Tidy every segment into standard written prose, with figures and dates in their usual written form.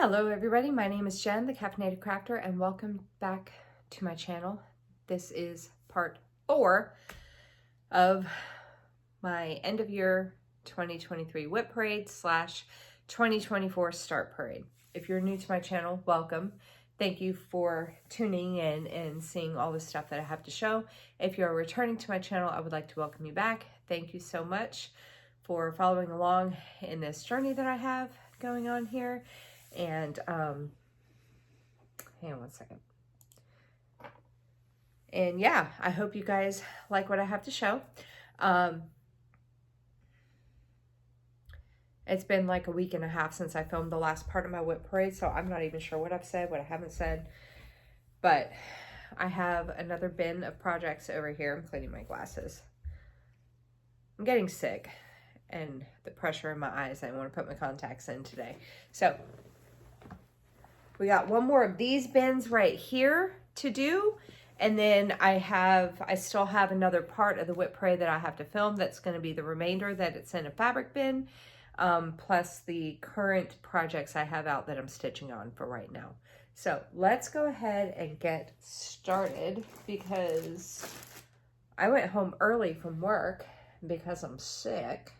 Hello everybody, my name is Jen, the Caffeinated Crafter, and welcome back to my channel. This is part 4 of my end of year 2023 WIP parade slash 2024 start parade. If you're new to my channel, welcome. Thank you for tuning in and seeing all the stuff that I have to show. If you're returning to my channel, I would like to welcome you back. Thank you so much for following along in this journey that I have going on here. And hang on one second. And yeah, I hope you guys like what I have to show. It's been like a week and a half since I filmed the last part of my WIP parade, so I'm not even sure what I've said, what I haven't said. But I have another bin of projects over here. I'm cleaning my glasses. I'm getting sick and the pressure in my eyes. I want to put my contacts in today. So we got one more of these bins right here to do. And then I still have another part of the WIP parade that I have to film. That's going to be the remainder that it's in a fabric bin. Plus the current projects I have out that I'm stitching on for right now. So let's go ahead and get started because I went home early from work because I'm sick.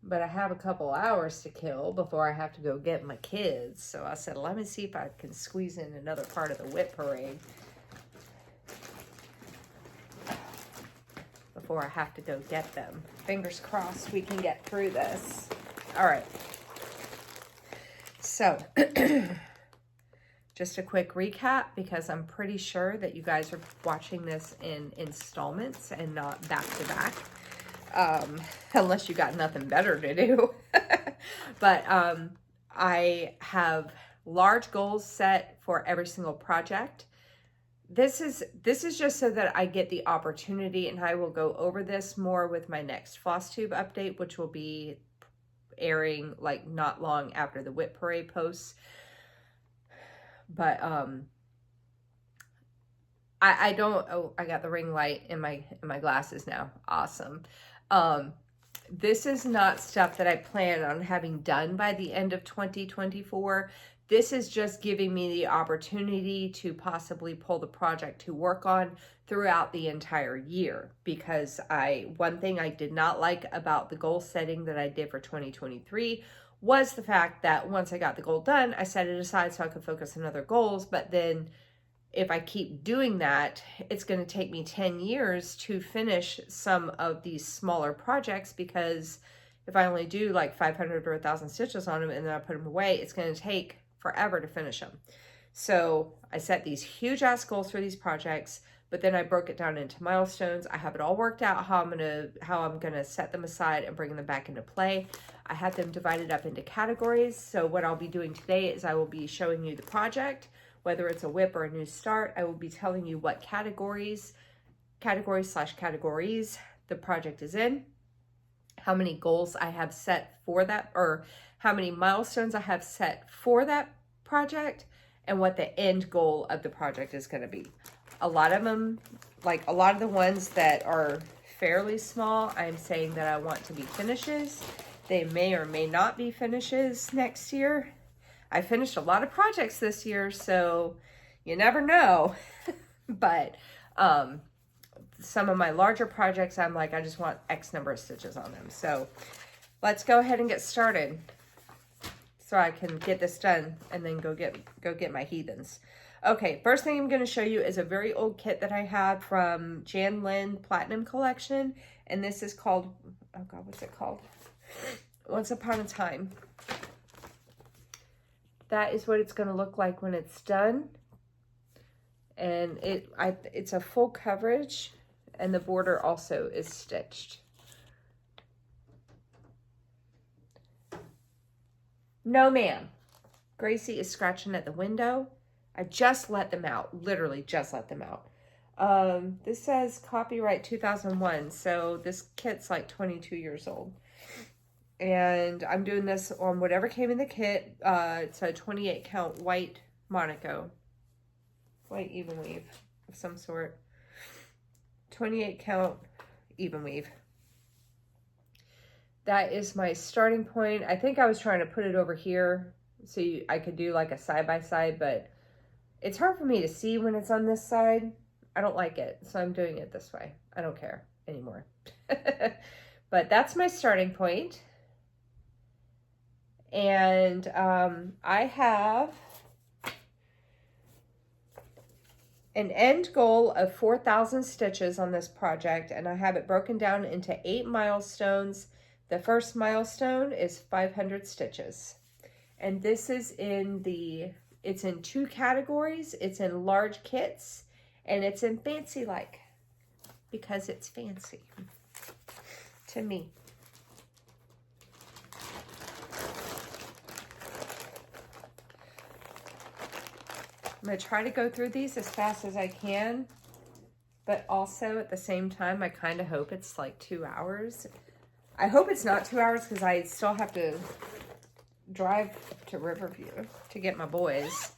But I have a couple hours to kill before I have to go get my kids. So I said, let me see if I can squeeze in another part of the WIP parade before I have to go get them. Fingers crossed we can get through this. All right. So just a quick recap because I'm pretty sure that you guys are watching this in installments and not back to back. Unless you got nothing better to do. But I have large goals set for every single project. This is just so that I get the opportunity, and I will go over this more with my next floss tube update, which will be airing like not long after the WIP parade posts. But I don't, oh, I got the ring light in my glasses now. Awesome. This is not stuff that I plan on having done by the end of 2024. This is just giving me the opportunity to possibly pull the project to work on throughout the entire year. Because one thing I did not like about the goal setting that I did for 2023 was the fact that once I got the goal done, I set it aside so I could focus on other goals. But then if I keep doing that, it's going to take me 10 years to finish some of these smaller projects, because if I only do like 500 or 1,000 stitches on them and then I put them away, it's going to take forever to finish them. So I set these huge ass goals for these projects, but then I broke it down into milestones. I have it all worked out how I'm gonna set them aside and bring them back into play. I have them divided up into categories. So what I'll be doing today is I will be showing you the project. Whether it's a WIP or a new start, I will be telling you what categories the project is in, how many goals I have set for that, or how many milestones I have set for that project, and what the end goal of the project is going to be. A lot of them, like a lot of the ones that are fairly small, I'm saying that I want to be finishes. They may or may not be finishes next year. I finished a lot of projects this year, so you never know. But some of my larger projects, I'm like, I just want X number of stitches on them. So let's go ahead and get started so I can get this done and then go get my heathens. Okay, first thing I'm going to show you is a very old kit that I have from Jan Lynn Platinum Collection. And this is called, oh God, what's it called? Once Upon a Time. That is what it's going to look like when it's done. And it's a full coverage, and the border also is stitched. No, ma'am. Gracie is scratching at the window. I just let them out. Literally just let them out. This says copyright 2001. So this kit's like 22 years old. And I'm doing this on whatever came in the kit. It's a 28 count white Monaco. White even weave of some sort. 28 count even weave. That is my starting point. I think I was trying to put it over here So I could do like a side-by-side, but it's hard for me to see when it's on this side. I don't like it, so I'm doing it this way. I don't care anymore. But that's my starting point. And I have an end goal of 4,000 stitches on this project, and I have it broken down into 8 milestones. The first milestone is 500 stitches. And this is it's in 2 categories. It's in large kits and it's in fancy like, because it's fancy to me. I'm going to try to go through these as fast as I can, but also at the same time, I kind of hope it's like 2 hours. I hope it's not 2 hours because I still have to drive to Riverview to get my boys.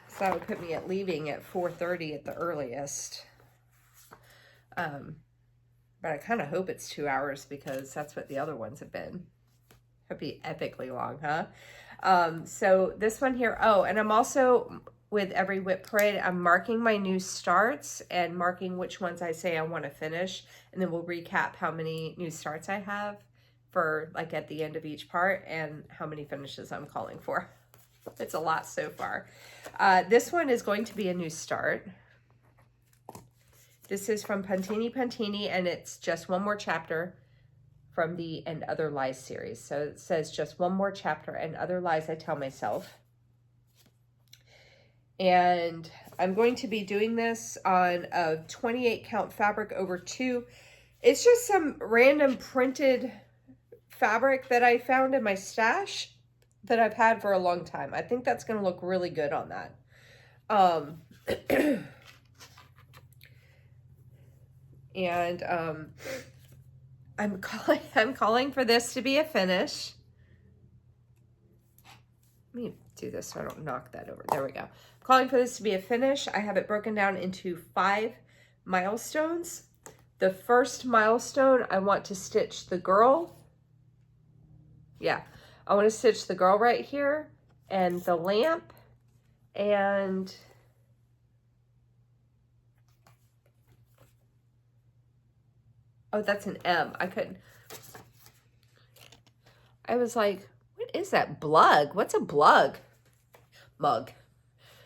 So that would put me at leaving at 4:30 at the earliest. But I kind of hope it's 2 hours because that's what the other ones have been. It'd be epically long, huh? So this one here, oh, and I'm also, with every WIP parade, I'm marking my new starts and marking which ones I say I want to finish. And then we'll recap how many new starts I have for like at the end of each part and how many finishes I'm calling for. It's a lot so far. This one is going to be a new start. This is from Pantini, and it's just one more chapter from the And Other Lies series. So it says just one more chapter and other lies I tell myself. And I'm going to be doing this on a 28 count fabric over 2. It's just some random printed fabric that I found in my stash that I've had for a long time. I think that's going to look really good on that. And I'm calling for this to be a finish. Let me do this so I don't knock that over. There we go. Calling for this to be a finish. I have it broken down into 5 milestones. The first milestone, I want to stitch the girl. Yeah, I want to stitch the girl right here and the lamp and oh, that's an M. I was like, what is that? Blug? What's a blug? Mug.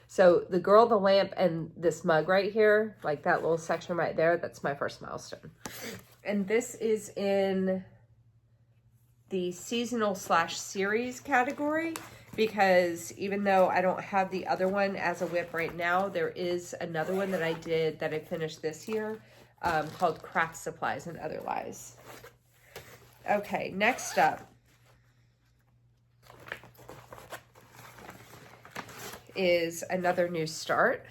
So the girl, the lamp, and this mug right here, like that little section right there, that's my first milestone. And this is in the seasonal / series category, because even though I don't have the other one as a WIP right now, there is another one that I did that I finished this year called Craft Supplies and Other Lies. Okay, next up is another new start.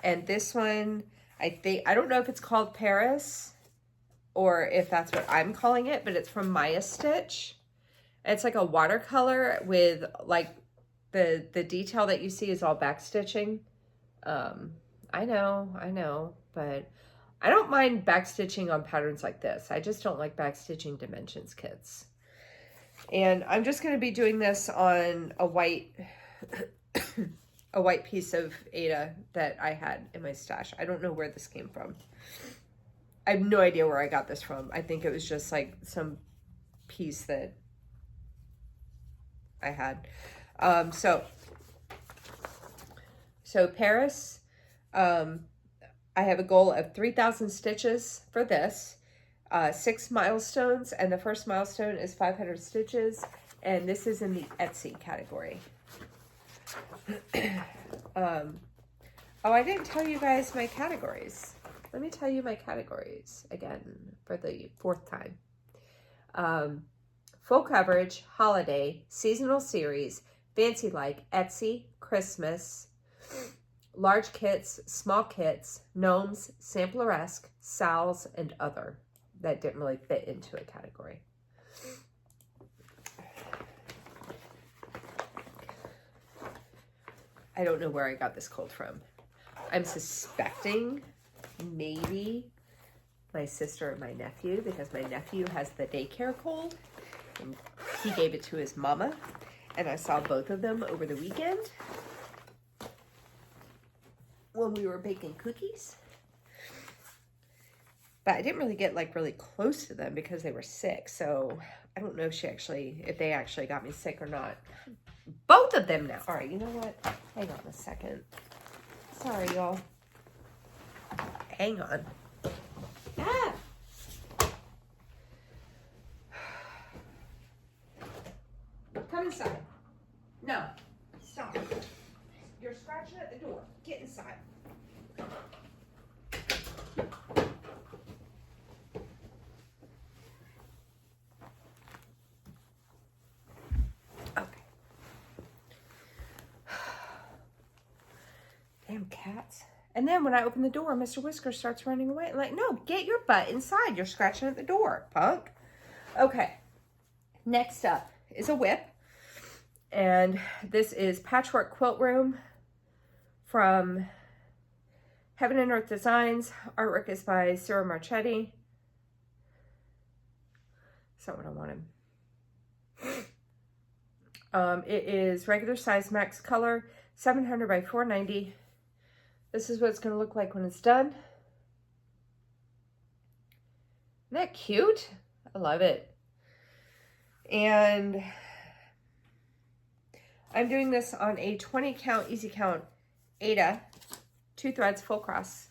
And this one, I don't know if it's called Paris or if that's what I'm calling it, but it's from Maya Stitch. It's like a watercolor with like the detail that you see is all back stitching. I know, but I don't mind back stitching on patterns like this. I just don't like back stitching dimensions kits. And I'm just going to be doing this on a white a white piece of Ada that I had in my stash. I don't know where this came from. I have no idea where I got this from. I think it was just like some piece that I had. So Paris, I have a goal of 3,000 stitches for this, 6 milestones, and the first milestone is 500 stitches, and this is in the Etsy category. Oh, I didn't tell you guys my categories. Let me tell you my categories again for the 4th time. Full coverage, holiday, seasonal series, fancy like, Etsy, Christmas, large kits, small kits, gnomes, sampleresque, sals, and other. That didn't really fit into a category. I don't know where I got this cold from. I'm suspecting maybe my sister or my nephew, because my nephew has the daycare cold. And He gave it to his mama, and I saw both of them over the weekend when we were baking cookies. But I didn't really get like really close to them because they were sick. So I don't know if they actually got me sick or not. Both of them now. All right, you know what? Hang on a second. Sorry, y'all. Hang on. Ah! Come inside. No. Stop. You're scratching at the door. Get inside. Okay. Damn cats. And then when I open the door, Mr. Whiskers starts running away. I'm like, no, get your butt inside. You're scratching at the door, punk. Okay. Next up is a WIP. And this is Patchwork Quilt Room from Heaven and Earth Designs. Artwork is by Sarah Marchetti. That's not what I wanted. It is regular size max color, 700 by 490. This is what it's going to look like when it's done. Isn't that cute? I love it. And I'm doing this on a 20 count, easy count Aida, 2 threads, full cross.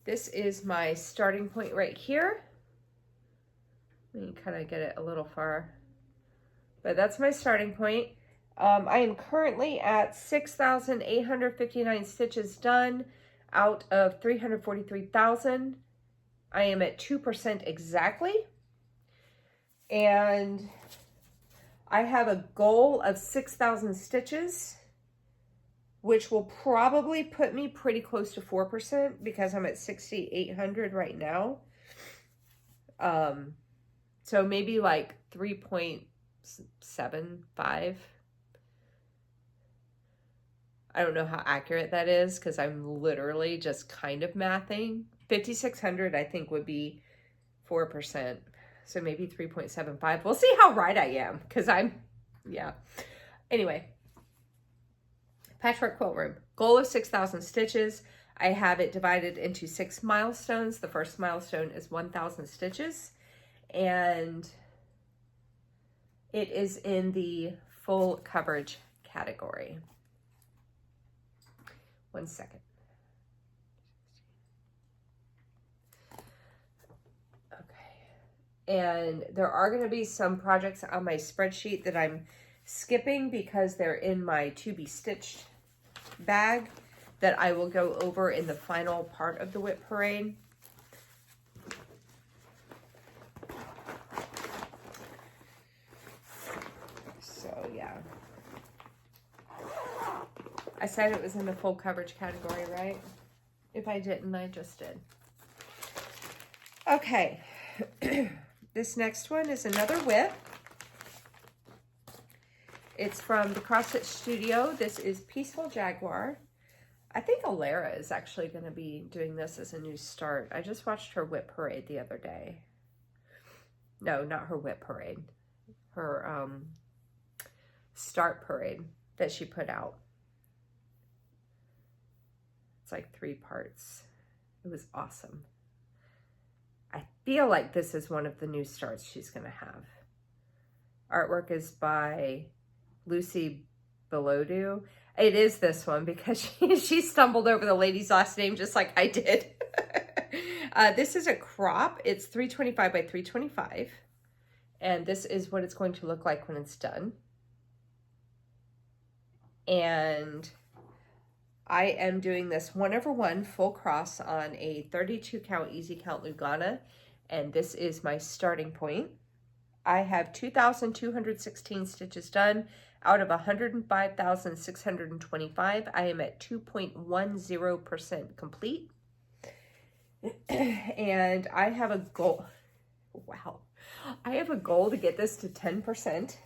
This is my starting point right here. Let me kind of get it a little far, but that's my starting point. I am currently at 6,859 stitches done out of 343,000. I am at 2% exactly. And I have a goal of 6,000 stitches, which will probably put me pretty close to 4% because I'm at 6,800 right now. So maybe like 3.75. I don't know how accurate that is because I'm literally just kind of mathing. 5,600 I think would be 4%. So maybe 3.75. We'll see how right I am because yeah. Anyway, Patchwork Quilt Room. Goal of 6,000 stitches. I have it divided into 6 milestones. The first milestone is 1,000 stitches. And it is in the full coverage category. 1 second. And there are going to be some projects on my spreadsheet that I'm skipping because they're in my to be stitched bag that I will go over in the final part of the WIP parade. So yeah. I said it was in the full coverage category, right? If I didn't, I just did. Okay. This next one is another WIP. It's from the Cross Stitch Studio. This is Peaceful Jaguar. I think Alara is actually going to be doing this as a new start. I just watched her WIP parade the other day. No, not her WIP parade. Her start parade that she put out. It's like 3 parts. It was awesome. I feel like this is one of the new starts she's going to have. Artwork is by Lucy Belodu. It is this one because she stumbled over the lady's last name just like I did. This is a crop. It's 325 by 325. And this is what it's going to look like when it's done. And I am doing this 1/1 full cross on a 32 count easy count Lugana, and this is my starting point. I have 2,216 stitches done out of 105,625. I am at 2.10% complete. And I have a goal. Wow. I have a goal to get this to 10%.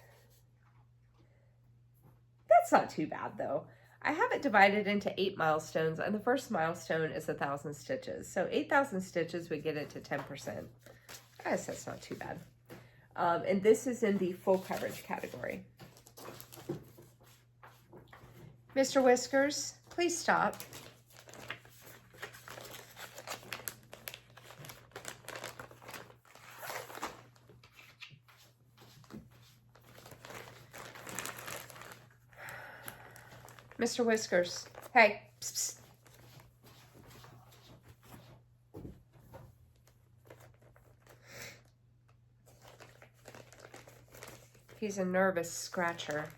That's not too bad though. I have it divided into 8 milestones, and the first milestone is 1,000 stitches. So 8,000 stitches would get it to 10%. I guess that's not too bad. And this is in the full coverage category. Mr. Whiskers, please stop. Mr. Whiskers, hey. Psst, psst. He's a nervous scratcher.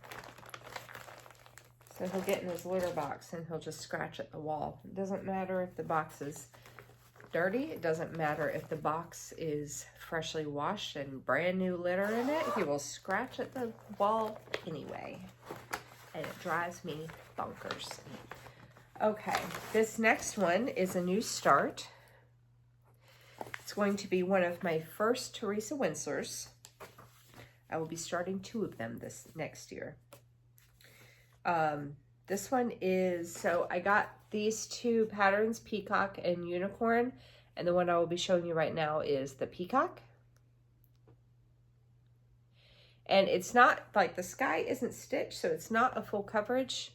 So he'll get in his litter box and he'll just scratch at the wall. It doesn't matter if the box is dirty. It doesn't matter if the box is freshly washed and brand new litter in it. He will scratch at the wall anyway. And it drives me bonkers. Okay, this next one is a new start. It's going to be one of my first Teresa Winslers. I will be starting 2 of them this next year. This one is, so I got these 2 patterns, Peacock and Unicorn, and the one I will be showing you right now is the Peacock. And it's not, like, the sky isn't stitched, so it's not a full coverage.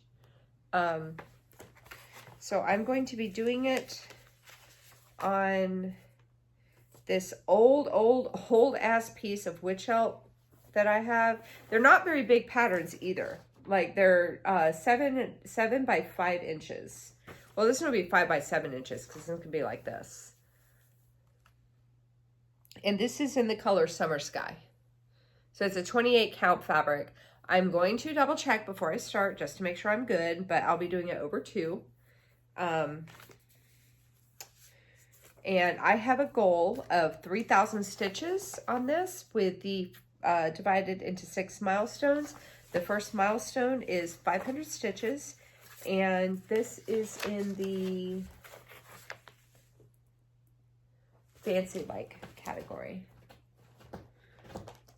So I'm going to be doing it on this old ass piece of witch help that I have. They're not very big patterns either. Like, they're 7 by 5 inches. Well, this one will be 5 by 7 inches because it's gonna be like this. And this is in the color Summer Sky. So it's a 28 count fabric. I'm going to double check before I start just to make sure I'm good, but I'll be doing it over 2. And I have a goal of 3,000 stitches on this with the divided into 6 milestones. The first milestone is 500 stitches, and this is in the fancy like category.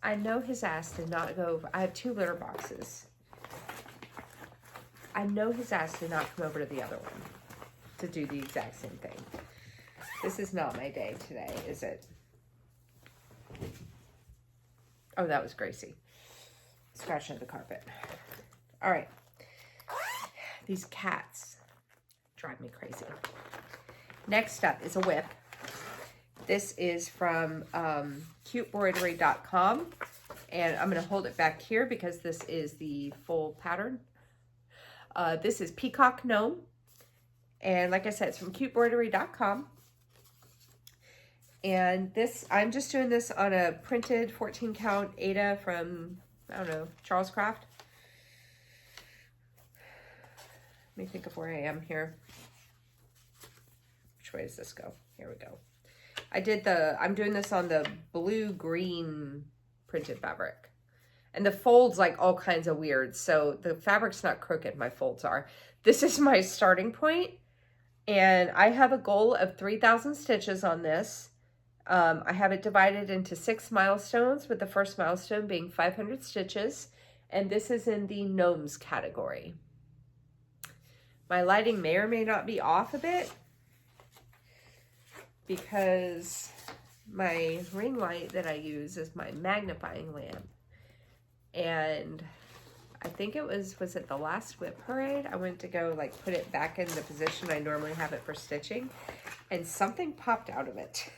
I know his ass did not go over. I have 2 litter boxes. I know his ass did not come over to the other one to do the exact same thing. This is not my day today, is it? Oh, that was Gracie. Scratching the carpet. All right. These cats drive me crazy. Next up is a WIP. This is from cutebroidery.com. And I'm going to hold it back here because this is the full pattern. This is Peacock Gnome. And like I said, it's from cutebroidery.com. And this, I'm just doing this on a printed 14 count Ada from, I don't know, Charles Craft. Let me think of where I am here. Which way does this go? Here we go. I'm doing this on the blue-green printed fabric. And the folds like all kinds of weird. So the fabric's not crooked, my folds are. This is my starting point. And I have a goal of 3,000 stitches on this. I have it divided into 6 milestones, with the first milestone being 500 stitches. And this is in the gnomes category. My lighting may or may not be off a bit because my ring light that I use is my magnifying lamp. And I think it was it the last WIP parade? I went to go like put it back in the position I normally have it for stitching, and something popped out of it.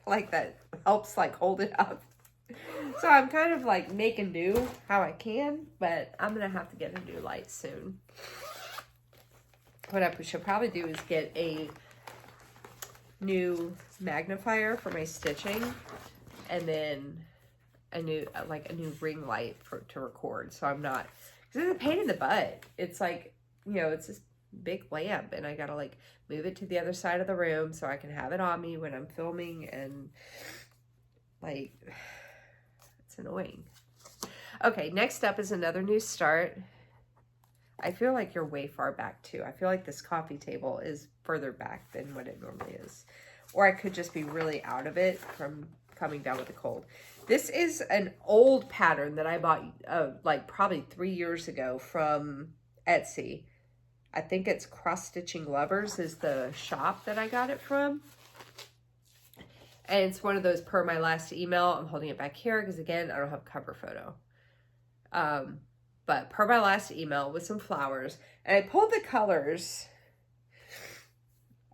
Like that helps like hold it up. So I'm kind of like making do how I can, but I'm gonna have to get a new light soon. What I should probably do is get a new magnifier for my stitching, and then a new ring light to record. So I'm not, because it's a pain in the butt. It's like, you know, it's this big lamp, and I gotta like move it to the other side of the room so I can have it on me when I'm filming, and like, it's annoying. Okay, next up is another new start. I feel like you're way far back too. I feel like this coffee table is further back than what it normally is. Or I could just be really out of it from coming down with a cold. This is an old pattern that I bought like probably 3 years ago from Etsy. I think it's Cross Stitching Lovers is the shop that I got it from. And it's one of those per my last email. I'm holding it back here because, again, I don't have a cover photo. But per my last email with some flowers. And I pulled the colors.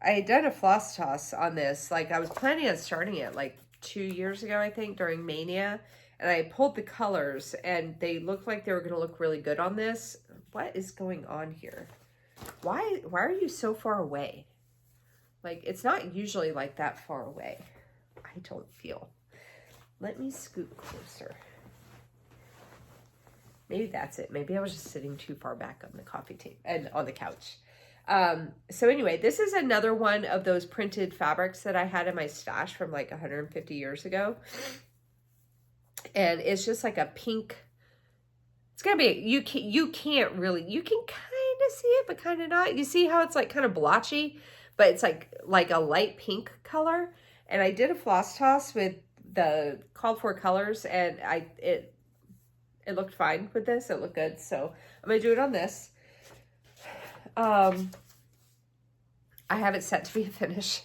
I had done a floss toss on this. Like, I was planning on starting it like 2 years ago, I think, during Mania. And I pulled the colors, and they looked like they were going to look really good on this. What is going on here? Why are you so far away? Like, it's not usually like that far away. I don't feel. Let me scoot closer. Maybe that's it. Maybe I was just sitting too far back on the coffee table and on the couch. So anyway, this is another one of those printed fabrics that I had in my stash from like 150 years ago. And it's just like a pink. It's gonna be, you can't really, you can kind of see it, but kind of not. You see how it's like kind of blotchy, but it's like a light pink color. And I did a floss toss with the called for colors, and it looked fine with this. It looked good. So I'm going to do it on this. I have it set to be a finish.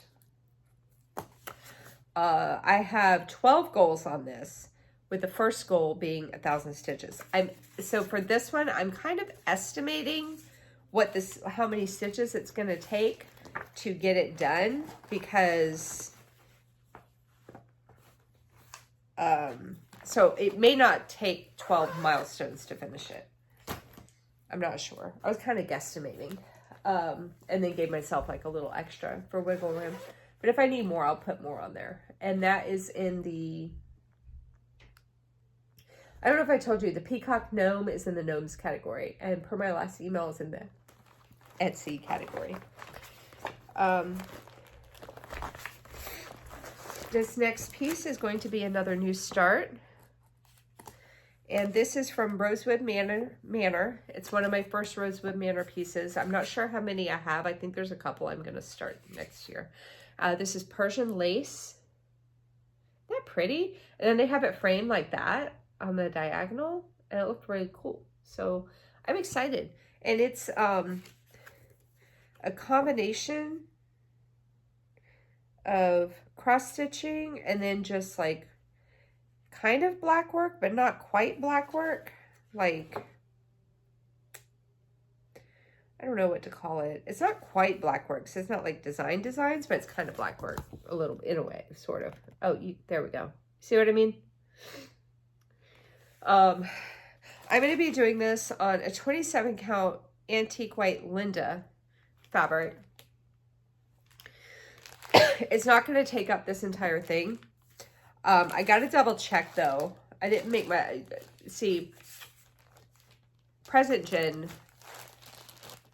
I have 12 goals on this, with the first goal being 1,000 stitches. So for this one, I'm kind of estimating how many stitches it's going to take to get it done, because so it may not take 12 milestones to finish it. I'm not sure. I was kind of guesstimating, and then gave myself like a little extra for wiggle room. But if I need more, I'll put more on there. And that is in the, I don't know if I told you, the Peacock Gnome is in the Gnomes category, and per my last email is in the Etsy category. This next piece is going to be another new start. And this is from Rosewood Manor. It's one of my first Rosewood Manor pieces. I'm not sure how many I have. I think there's a couple I'm going to start next year. This is Persian Lace. Isn't that pretty? And then they have it framed like that on the diagonal, and it looked really cool. So I'm excited. And it's a combination of cross stitching and then just like kind of black work, but not quite black work. Like, I don't know what to call it. It's not quite black work, so it's not like designs, but it's kind of black work a little, in a way, sort of. Oh, there we go. See what I mean? I'm going to be doing this on a 27 count antique white Linda fabric. It's not going to take up this entire thing. I got to double check though. I didn't make see, present Jen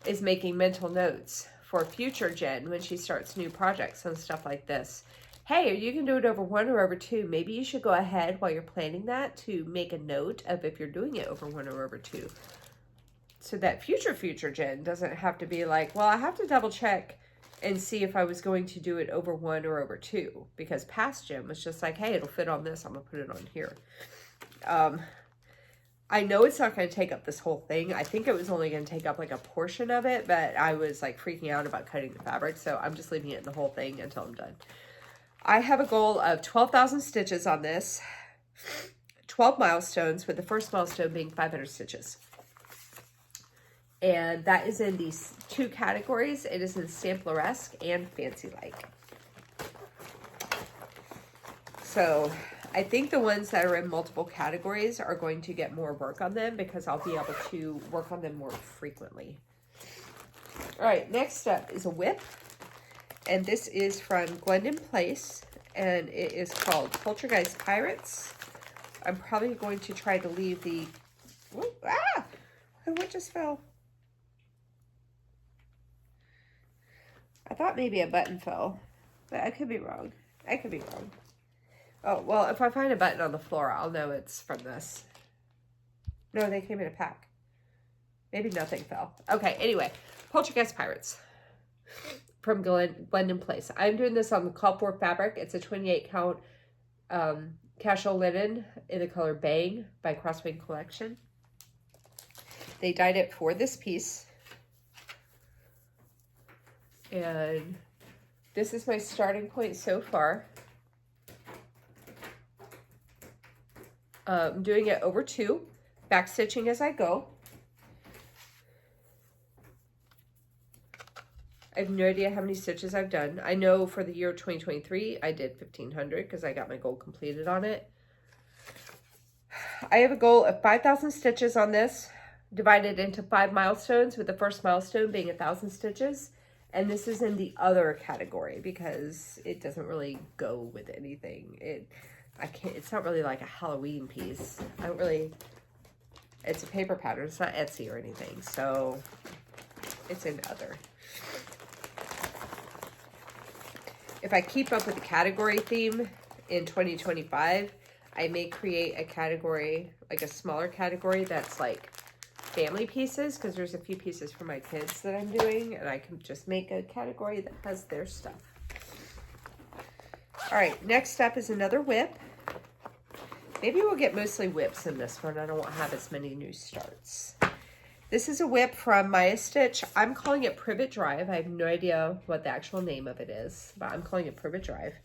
is making mental notes for future Jen when she starts new projects and stuff like this. Hey, you can do it over 1 or over 2. Maybe you should go ahead while you're planning that to make a note of if you're doing it over 1 or over 2. So that future Jen doesn't have to be like, well, I have to double check and see if I was going to do it over 1 or over 2, because past Jen was just like, hey, it'll fit on this, I'm gonna put it on here. I know it's not going to take up this whole thing. I think it was only going to take up like a portion of it, but I was like freaking out about cutting the fabric, so I'm just leaving it in the whole thing until I'm done. I have a goal of 12,000 stitches on this, 12 milestones, with the first milestone being 500 stitches. And that is in these 2 categories. It is in Sampleresque and Fancy-like. So I think the ones that are in multiple categories are going to get more work on them, because I'll be able to work on them more frequently. All right, next up is a WIP. And this is from Glendon Place, and it is called Poltergeist Pirates. I'm probably going to try to leave the, what just fell? I thought maybe a button fell, but I could be wrong. Oh, well, if I find a button on the floor, I'll know it's from this. No, they came in a pack. Maybe nothing fell. Okay, anyway, Poltergeist Pirates from Glendon Place. I'm doing this on the called-for fabric. It's a 28 count casual linen in the color Bang by Crosswing Collection. They dyed it for this piece. And this is my starting point so far. I'm doing it over 2, back stitching as I go. I have no idea how many stitches I've done. I know for the year 2023, I did 1,500 because I got my goal completed on it. I have a goal of 5,000 stitches on this, divided into 5 milestones, with the first milestone being 1,000 stitches. And this is in the other category because it doesn't really go with anything. It's not really like a Halloween piece. It's a paper pattern. It's not Etsy or anything. So it's in other. If I keep up with the category theme in 2025, I may create a category, like a smaller category that's like family pieces, because there's a few pieces for my kids that I'm doing, and I can just make a category that has their stuff. All right, next up is another WIP. Maybe we'll get mostly WIPs in this one. I don't have as many new starts. This is a WIP from Maya Stitch. I'm calling it Privet Drive. I have no idea what the actual name of it is, but I'm calling it Privet Drive.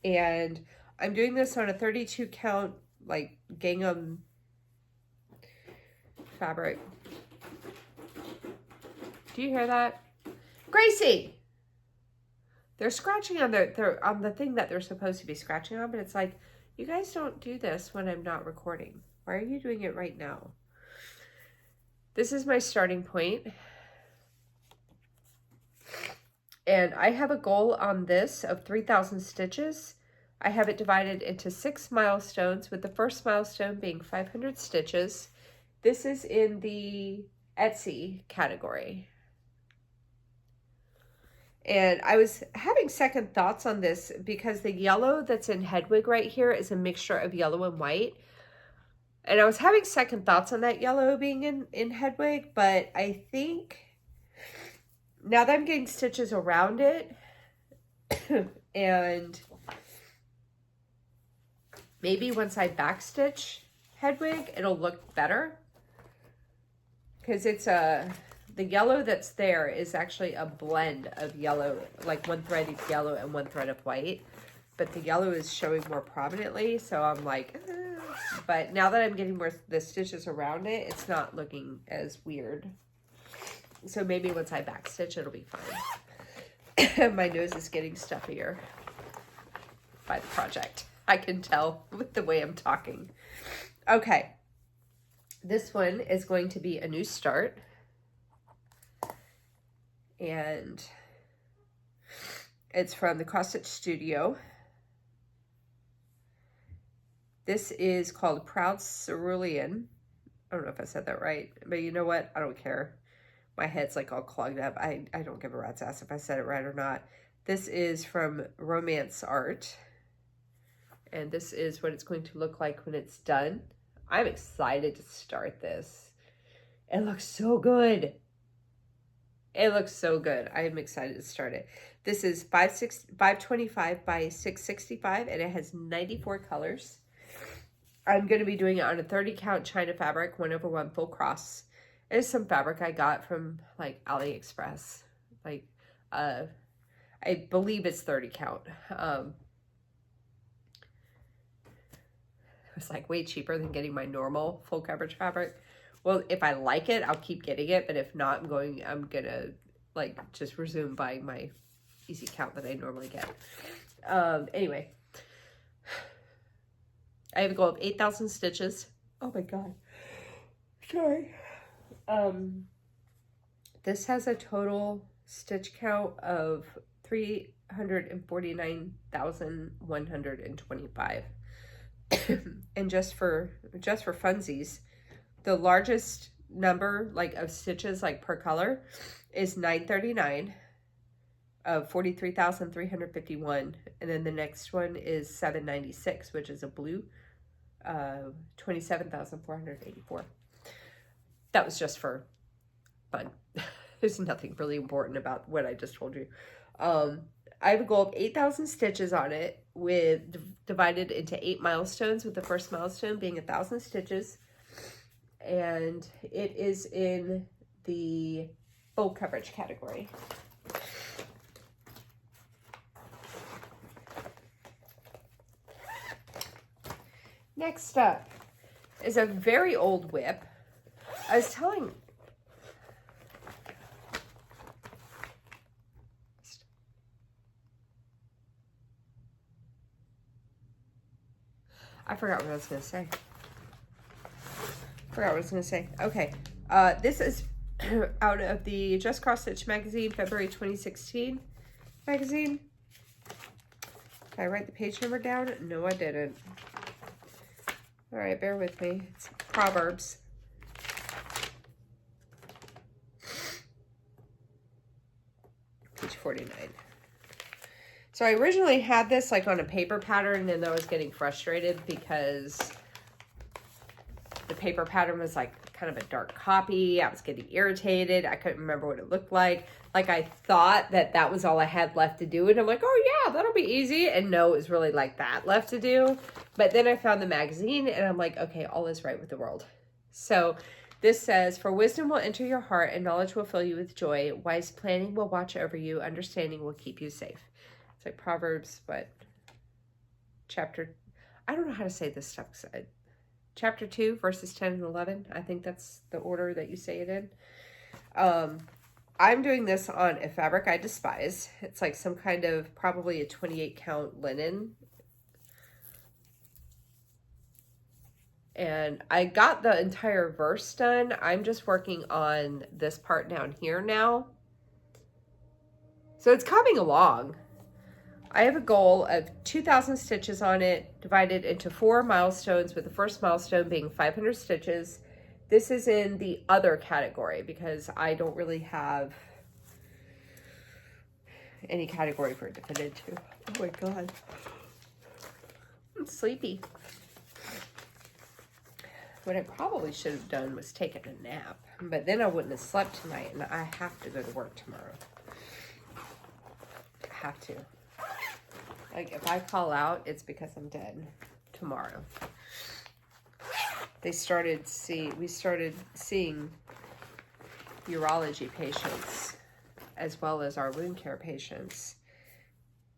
And I'm doing this on a 32 count, like gingham fabric. Do you hear that? Gracie! They're scratching on the thing that they're supposed to be scratching on, but it's like, you guys don't do this when I'm not recording. Why are you doing it right now? This is my starting point. And I have a goal on this of 3,000 stitches. I have it divided into 6 milestones, with the first milestone being 500 stitches. This is in the Etsy category. And I was having second thoughts on this because the yellow that's in Hedwig right here is a mixture of yellow and white. And I was having second thoughts on that yellow being in Hedwig, but I think now that I'm getting stitches around it, and maybe once I backstitch Hedwig, it'll look better. Because it's the yellow that's there is actually a blend of yellow, like one thread of yellow and one thread of white. But the yellow is showing more prominently, so I'm like, but now that I'm getting more the stitches around it, it's not looking as weird. So maybe once I backstitch, it'll be fine. My nose is getting stuffier by the project. I can tell with the way I'm talking. Okay. This one is going to be a new start. And it's from the Cross Stitch Studio. This is called Proud Cerulean. I don't know if I said that right, but you know what? I don't care. My head's like all clogged up. I don't give a rat's ass if I said it right or not. This is from Romance Art. And this is what it's going to look like when it's done. I'm excited to start this. It looks so good. It looks so good. I am excited to start it. This is 525 by 665, and it has 94 colors. I'm going to be doing it on a 30 count China fabric, 1/1 full cross. It's some fabric I got from like AliExpress. Like, I believe it's 30 count. It's like way cheaper than getting my normal full coverage fabric. Well, if I like it, I'll keep getting it. But if not, I'm gonna like just resume buying my easy count that I normally get. Anyway, I have a goal of 8,000 stitches. Oh my God. Sorry. This has a total stitch count of 349,125. And just for funsies, the largest number like of stitches like per color is 939 of 43,351, and then the next one is 796, which is a blue, 27,484. That was just for fun. There's nothing really important about what I just told you. I have a goal of 8,000 stitches on it, with divided into 8 milestones, with the first milestone being 1,000 stitches. And it is in the full coverage category. Next up is a very old WIP. I was telling... I forgot what I was going to say. Okay. This is out of the Just Cross Stitch magazine, February 2016 magazine. Did I write the page number down? No, I didn't. All right, bear with me. It's Proverbs. Page 49. So I originally had this like on a paper pattern, and I was getting frustrated because the paper pattern was like kind of a dark copy. I was getting irritated. I couldn't remember what it looked like. Like I thought that that was all I had left to do. And I'm like, oh yeah, that'll be easy. And no, it was really like that left to do. But then I found the magazine and I'm like, okay, all is right with the world. So this says, for wisdom will enter your heart and knowledge will fill you with joy. Wise planning will watch over you. Understanding will keep you safe. It's like Proverbs, but chapter, I don't know how to say this stuff. Chapter 2, verses 10 and 11. I think that's the order that you say it in. I'm doing this on a fabric I despise. It's like some kind of, probably a 28 count linen. And I got the entire verse done. I'm just working on this part down here now. So it's coming along. I have a goal of 2,000 stitches on it, divided into 4 milestones, with the first milestone being 500 stitches. This is in the other category because I don't really have any category for it to fit into. Oh my God. I'm sleepy. What I probably should have done was taken a nap, but then I wouldn't have slept tonight, and I have to go to work tomorrow. I have to. Like, if I call out, it's because I'm dead tomorrow. We started seeing urology patients as well as our wound care patients.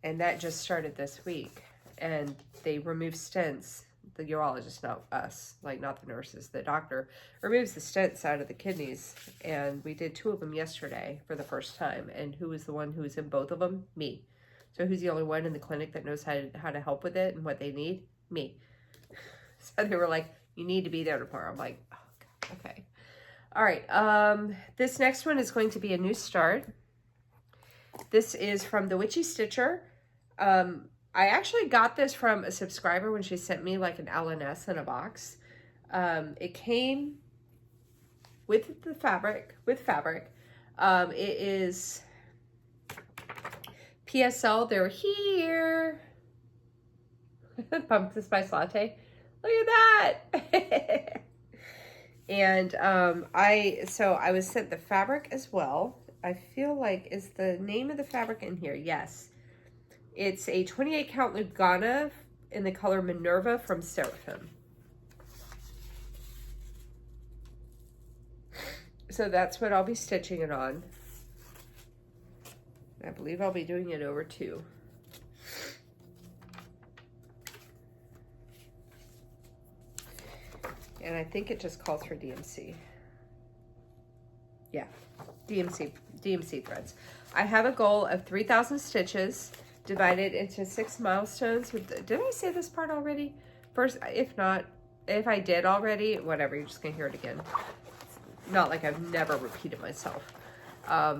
And that just started this week. And they removed stents. The urologist, not us, like not the nurses, the doctor removes the stents out of the kidneys. And we did 2 of them yesterday for the first time. And who was the one who was in both of them? Me. So who's the only one in the clinic that knows how to help with it and what they need? Me. So they were like, you need to be there tomorrow. I'm like, oh, God, okay. All right. This next one is going to be a new start. This is from the Witchy Stitcher. I actually got this from a subscriber when she sent me like an LNS in a box. It came with the fabric, it is PSL, they're here. Pumpkin spice latte. Look at that. And I was sent the fabric as well. I feel like, is the name of the fabric in here? Yes. It's a 28 count Lugana in the color Minerva from Seraphim. So that's what I'll be stitching it on. I believe I'll be doing it over 2. And I think it just calls for DMC. Yeah, DMC threads. I have a goal of 3,000 stitches divided into 6 milestones. Did I say this part already? First, if not, if I did already, whatever, you're just gonna hear it again. It's not like I've never repeated myself.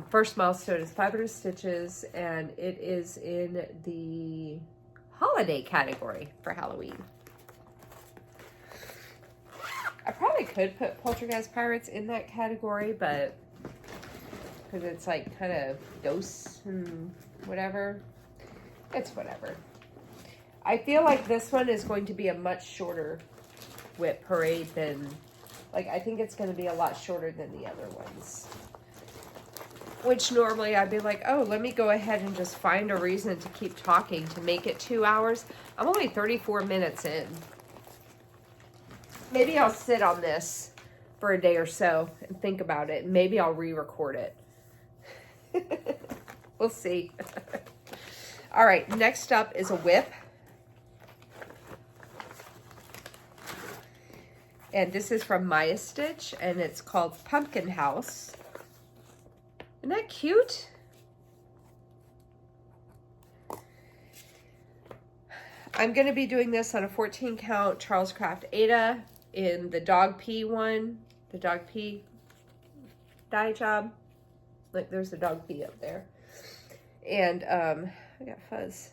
First milestone is 500 stitches, and it is in the holiday category for Halloween. I probably could put Poltergeist Pirates in that category, but because it's like kind of dose and whatever, it's whatever. I feel like this one is going to be a much shorter WIP parade than, like, I think it's going to be a lot shorter than the other ones. Which normally I'd be like, oh, let me go ahead and just find a reason to keep talking to make it 2 hours. I'm only 34 minutes in. Maybe I'll sit on this for a day or so and think about it. Maybe I'll re-record it. We'll see. All right, next up is a WIP. And this is from Maya Stitch, and it's called Pumpkin House. Isn't that cute? I'm going to be doing this on a 14 count Charles Craft Aida in the dog pea one, the dog pea dye job. Look, there's a dog pea up there. And I got fuzz.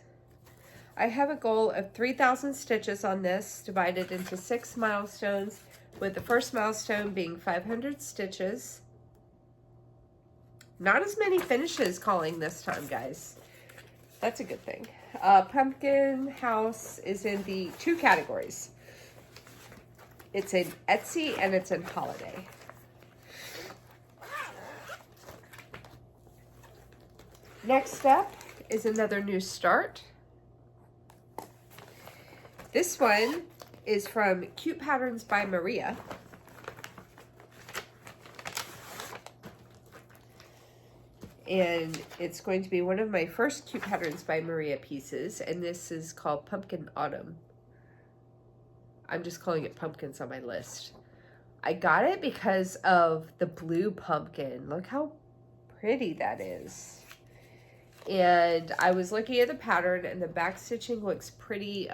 I have a goal of 3,000 stitches on this, divided into 6 milestones, with the first milestone being 500 stitches. Not as many finishes calling this time, guys. That's a good thing. Pumpkin House is in the 2 categories. It's in Etsy and it's in Holiday. Next up is another new start. This one is from Cute Patterns by Maria. And it's going to be one of my first Cute Patterns by Maria pieces, and this is called Pumpkin Autumn. I'm just calling it pumpkins on my list. I got it because of the blue pumpkin. Look how pretty that is. And I was looking at the pattern, and the back stitching looks pretty,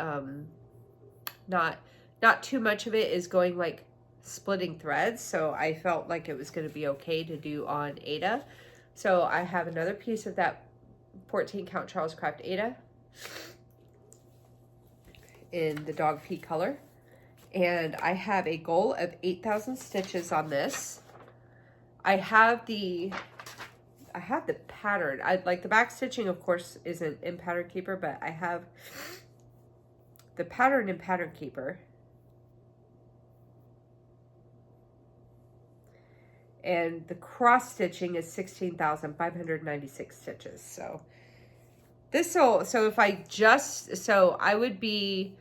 not too much of it is going like splitting threads, so I felt like it was going to be okay to do on Aida. So I have another piece of that 14 count Charles Craft Aida in the dog pea color. And I have a goal of 8,000 stitches on this. I have the pattern. I like the back stitching, of course, isn't in Pattern Keeper, but I have the pattern in Pattern Keeper. And the cross stitching is 16,596 stitches. So if I just, so I would be,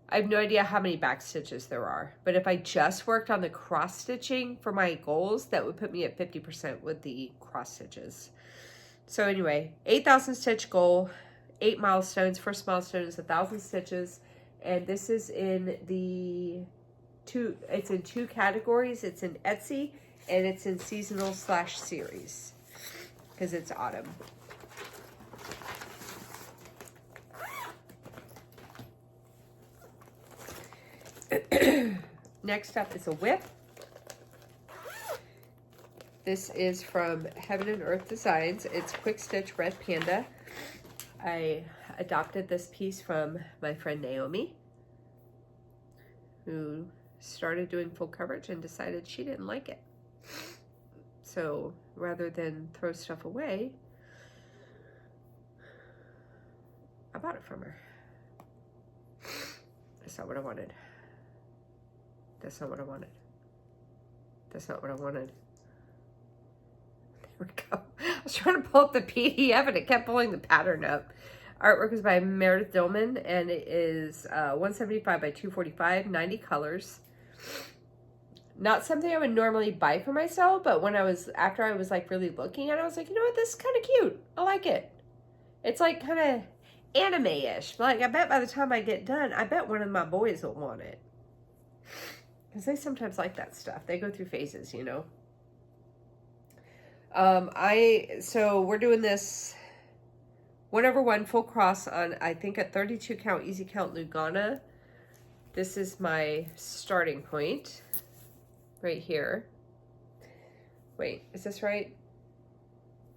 I have no idea how many back stitches there are, but if I just worked on the cross stitching for my goals, that would put me at 50% with the cross stitches. So anyway, 8,000 stitch goal, 8 milestones. First milestone is 1,000 stitches. And this is in the it's in 2 categories. It's in Etsy and it's in seasonal / series because it's autumn. Next up is a WIP. This is from Heaven and Earth Designs. It's Quick Stitch Red Panda. I adopted this piece from my friend Naomi, who started doing full coverage and decided she didn't like it. So rather than throw stuff away, I bought it from her. That's not what I wanted. That's not what I wanted. That's not what I wanted. There we go. I was trying to pull up the PDF and it kept pulling the pattern up. Artwork is by Meredith Dillman and it is 175 by 245, 90 colors. Not something I would normally buy for myself, but when after I was like really looking at it, I was like, you know what, this is kind of cute. I like it. It's like kind of anime-ish. Like I bet by the time I get done, I bet one of my boys will want it. Because they sometimes like that stuff. They go through phases, you know. So we're doing this 1/1 full cross on, I think, a 32 count easy count Lugana. This is my starting point right here. Wait, is this right?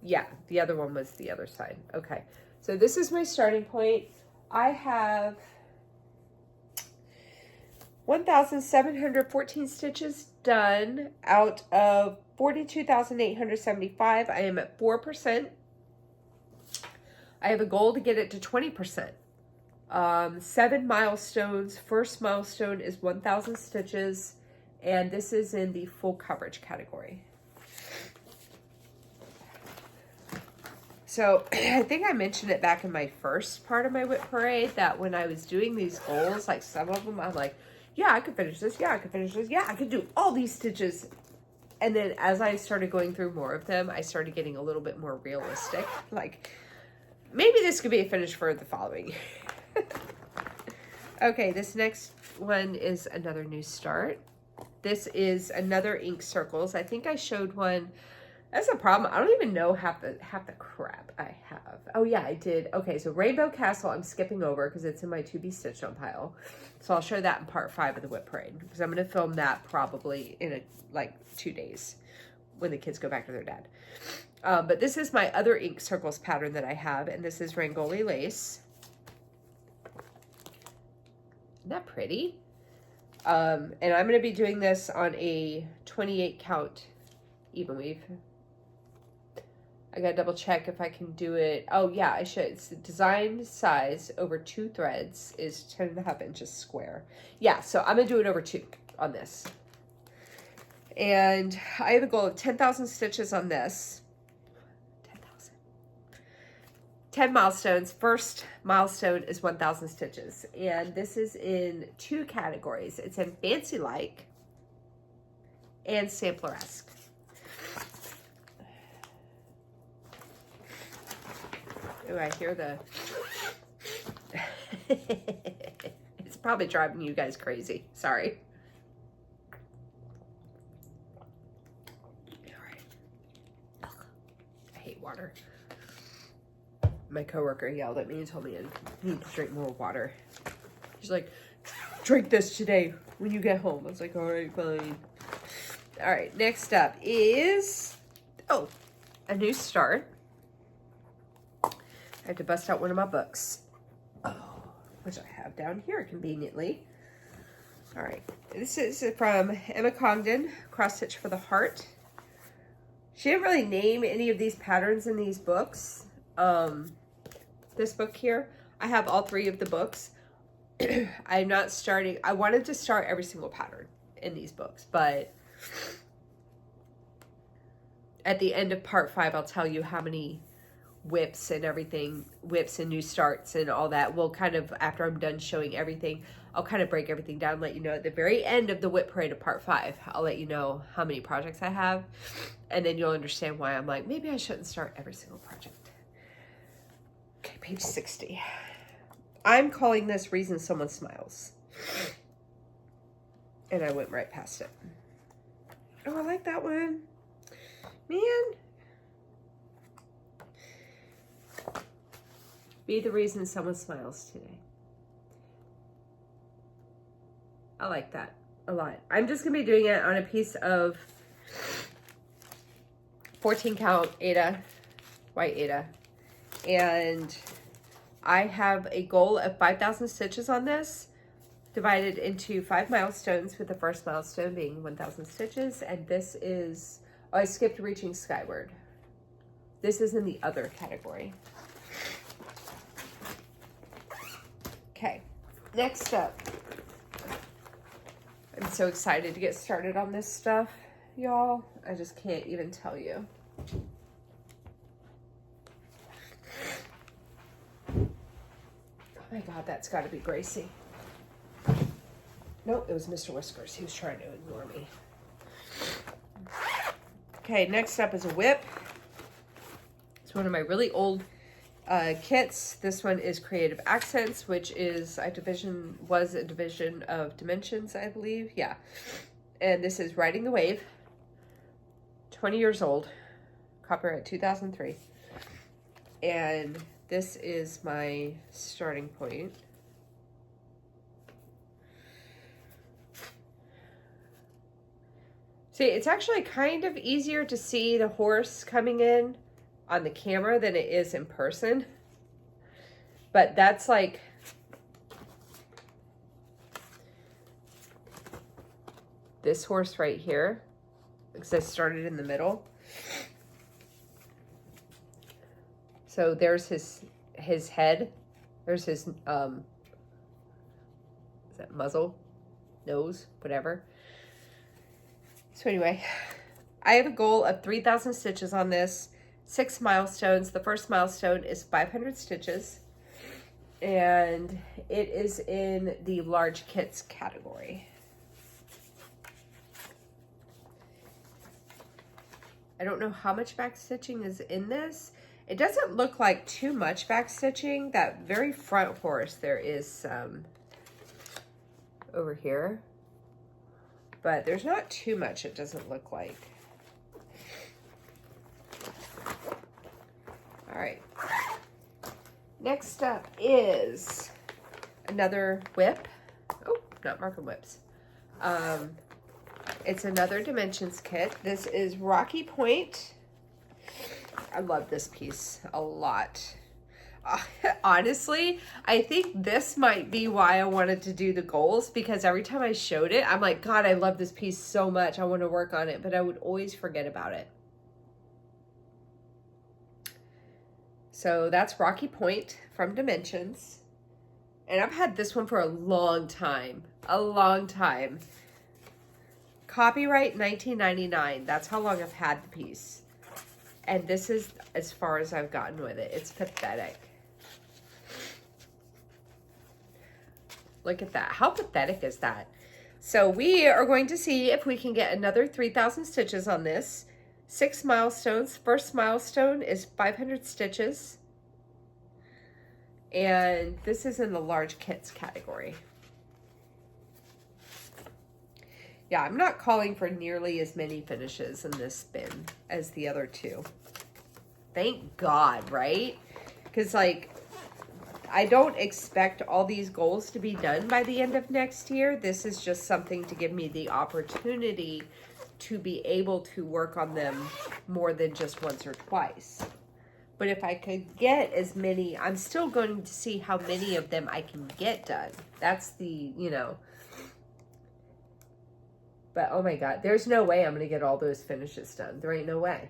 Yeah, the other one was the other side. Okay, so this is my starting point. I have 1,714 stitches done out of 42,875. I am at 4%. I have a goal to get it to 20%. 7 milestones. First milestone is 1,000 stitches, and this is in the full coverage category. So I think I mentioned it back in my first part of my WIP parade that when I was doing these goals, like some of them, I'm like, yeah, I could finish this. Yeah, I could finish this. Yeah, I could do all these stitches. And then as I started going through more of them, I started getting a little bit more realistic. Like, maybe this could be a finish for the following year. Okay, this next one is another new start. This is another ink circles. I think I showed one. That's a problem. I don't even know half the crap I have. Oh yeah, I did. Okay, so Rainbow Castle I'm skipping over because it's in my to be stitched on pile. So I'll show that in part 5 of the WIP parade because I'm going to film that probably in like 2 days when the kids go back to their dad. But this is my other ink circles pattern that I have, and this is Rangoli Lace. Isn't that pretty? And I'm going to be doing this on a 28 count even weave. I gotta double check if I can do it. Oh yeah, I should. It's the design size over 2 threads is 10.5 inches square. Yeah, so I'm gonna do it over 2 on this. And I have a goal of 10,000 stitches on this. 10,000. 10 milestones. First milestone is 1,000 stitches. And this is in 2 categories. It's in Fancy Like and Sampler-esque. Oh, I hear the... It's probably driving you guys crazy. Sorry. All right. Ugh. I hate water. My coworker yelled at me and told me I need to drink more water. She's like, drink this today when you get home. I was like, all right, fine. All right, next up is, oh, a new start. I had to bust out one of my books, which I have down here conveniently. All right, this is from Emma Congdon, Cross Stitch for the Heart. She didn't really name any of these patterns in these books. This book here, I have all 3 of the books. I'm not starting, I wanted to start every single pattern in these books, but at the end of part 5, I'll tell you how many WIPs and everything, WIPs and new starts and all that. We'll kind of, after I'm done showing everything, I'll kind of break everything down, let you know at the very end of the WIP parade of part 5, I'll let you know how many projects I have, and then you'll understand why I'm like, maybe I shouldn't start every single project. Okay, page 60. I'm calling this Reason Someone Smiles. And I went right past it. Oh, I like that one. Man. Be the reason someone smiles today. I like that a lot. I'm just going to be doing it on a piece of 14 count Aida, white Aida. And I have a goal of 5,000 stitches on this, divided into 5 milestones, with the first milestone being 1,000 stitches. And this is, oh, I skipped Reaching Skyward. This is in the other category. Okay, next up. I'm so excited to get started on this stuff, y'all. I just can't even tell you. Oh my God, that's got to be Gracie. Nope, it was Mr. Whiskers. He was trying to ignore me. Okay, next up is a WIP. It's one of my really old kits. This one is Creative Accents, which is was a division of Dimensions, I believe. Yeah. And this is Riding the Wave. 20 years old. Copyright 2003. And this is my starting point. See, it's actually kind of easier to see the horse coming in on the camera than it is in person. But that's like, this horse right here, because I started in the middle. So there's his head. There's his, is that muzzle? Nose? Whatever. So anyway, I have a goal of 3,000 stitches on this. 6 milestones. The first milestone is 500 stitches. And it is in the large kits category. I don't know how much back stitching is in this. It doesn't look like too much back stitching. That very front horse, there is some over here. but there's not too much, it doesn't look like. All right. Next up is another WIP. Oh, not marker whips. It's another Dimensions kit. This is Rocky Point. I love this piece a lot. Honestly, I think this might be why I wanted to do the goals, because every time I showed it, I'm like, God, I love this piece so much. I want to work on it, but I would always forget about it. So that's Rocky Point from Dimensions. And I've had this one for a long time. A long time. Copyright 1999. That's how long I've had the piece. And this is as far as I've gotten with it. It's pathetic. Look at that. How pathetic is that? So we are going to see if we can get another 3,000 stitches on this. 6 milestones. First milestone is 500 stitches. And this is in the large kits category. Yeah, I'm not calling for nearly as many finishes in this bin as the other two. Thank God, right? Because, like, I don't expect all these goals to be done by the end of next year. This is just something to give me the opportunity to be able to work on them more than just once or twice. But if I could get as many, I'm still going to see how many of them I can get done. That's the, you know. But oh my God, there's no way I'm going to get all those finishes done. There ain't no way.